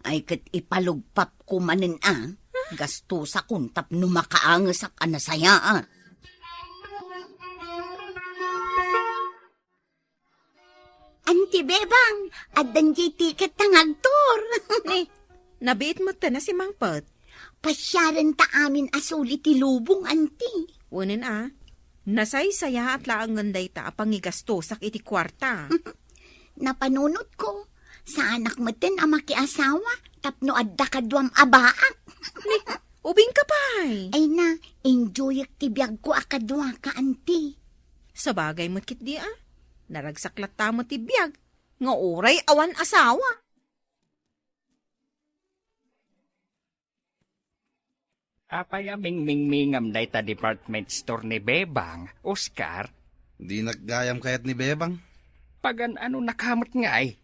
C: Ay kat ipalugpap ko manin gasto sa kuntap no makaangas ak anasaya. Anti Bebang, addan jay tiket tangagtor.
G: Ni, nabiit mo ta na si Mang Pat.
C: Pasyaran ta amin asuli ti lubong, anti.
G: Unin ah, nasaysaya at laangan day ta pangigastosak iti kwarta.
C: Napanunot ko, sa anak mo tin ang makiasawa, tapno adda kadwam abaak.
G: Ni, ubing ka pa'y.
C: Ay na, enjoy ak ti biyag ko akadwa ka, anti.
G: Sa bagay mo't kit di ah. Naragsaklat tamo ti biyag. Nga oray awan asawa.
J: Apay aming mingmingam day ta department store ni Bebang, Oscar.
F: Di naggayam kayat ni Bebang.
J: Pagan ano nakamot nga ay.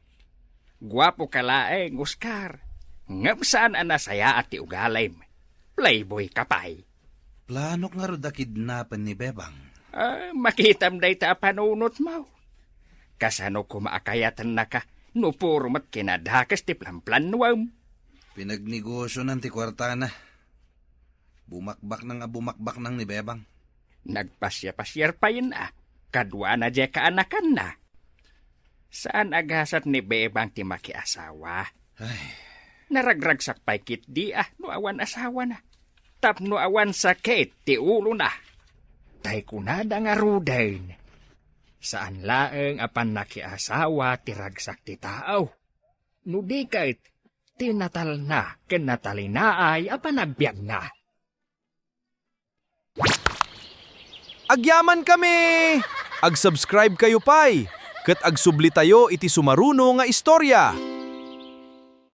J: Gwapo ka laeng, Oscar. Ngam saan anasaya at ti ugalay. Playboy ka pa'y.
F: Plano nga ro da kidnapan ni Bebang.
J: Makitam day ta panunot mo. Kasano kumaakayatan na ka, no puro mat kinadakas ti plan-planuam.
F: Pinagnegosyo ng ti kwartana. Bumakbak nang ni Bebang.
J: Nagpasya-pasyar pa yun ah. Kadwa na dya kaanakan na. Saan agasat ni Bebang ti makiasawa?
F: Ay.
J: Naragragsak pa'y kit di ah, no awan asawa na. Tapno awan sakit ti ulo na. Tay kunada nga rudain. Saan laeng apan nakiasawa ti ragsak ti tao. No di kahit tinatal na ken natalinaay apan nagbiag na.
B: Agyaman kami! Ag-subscribe kayo pay! Kat agsubli tayo iti sumaruno nga istorya.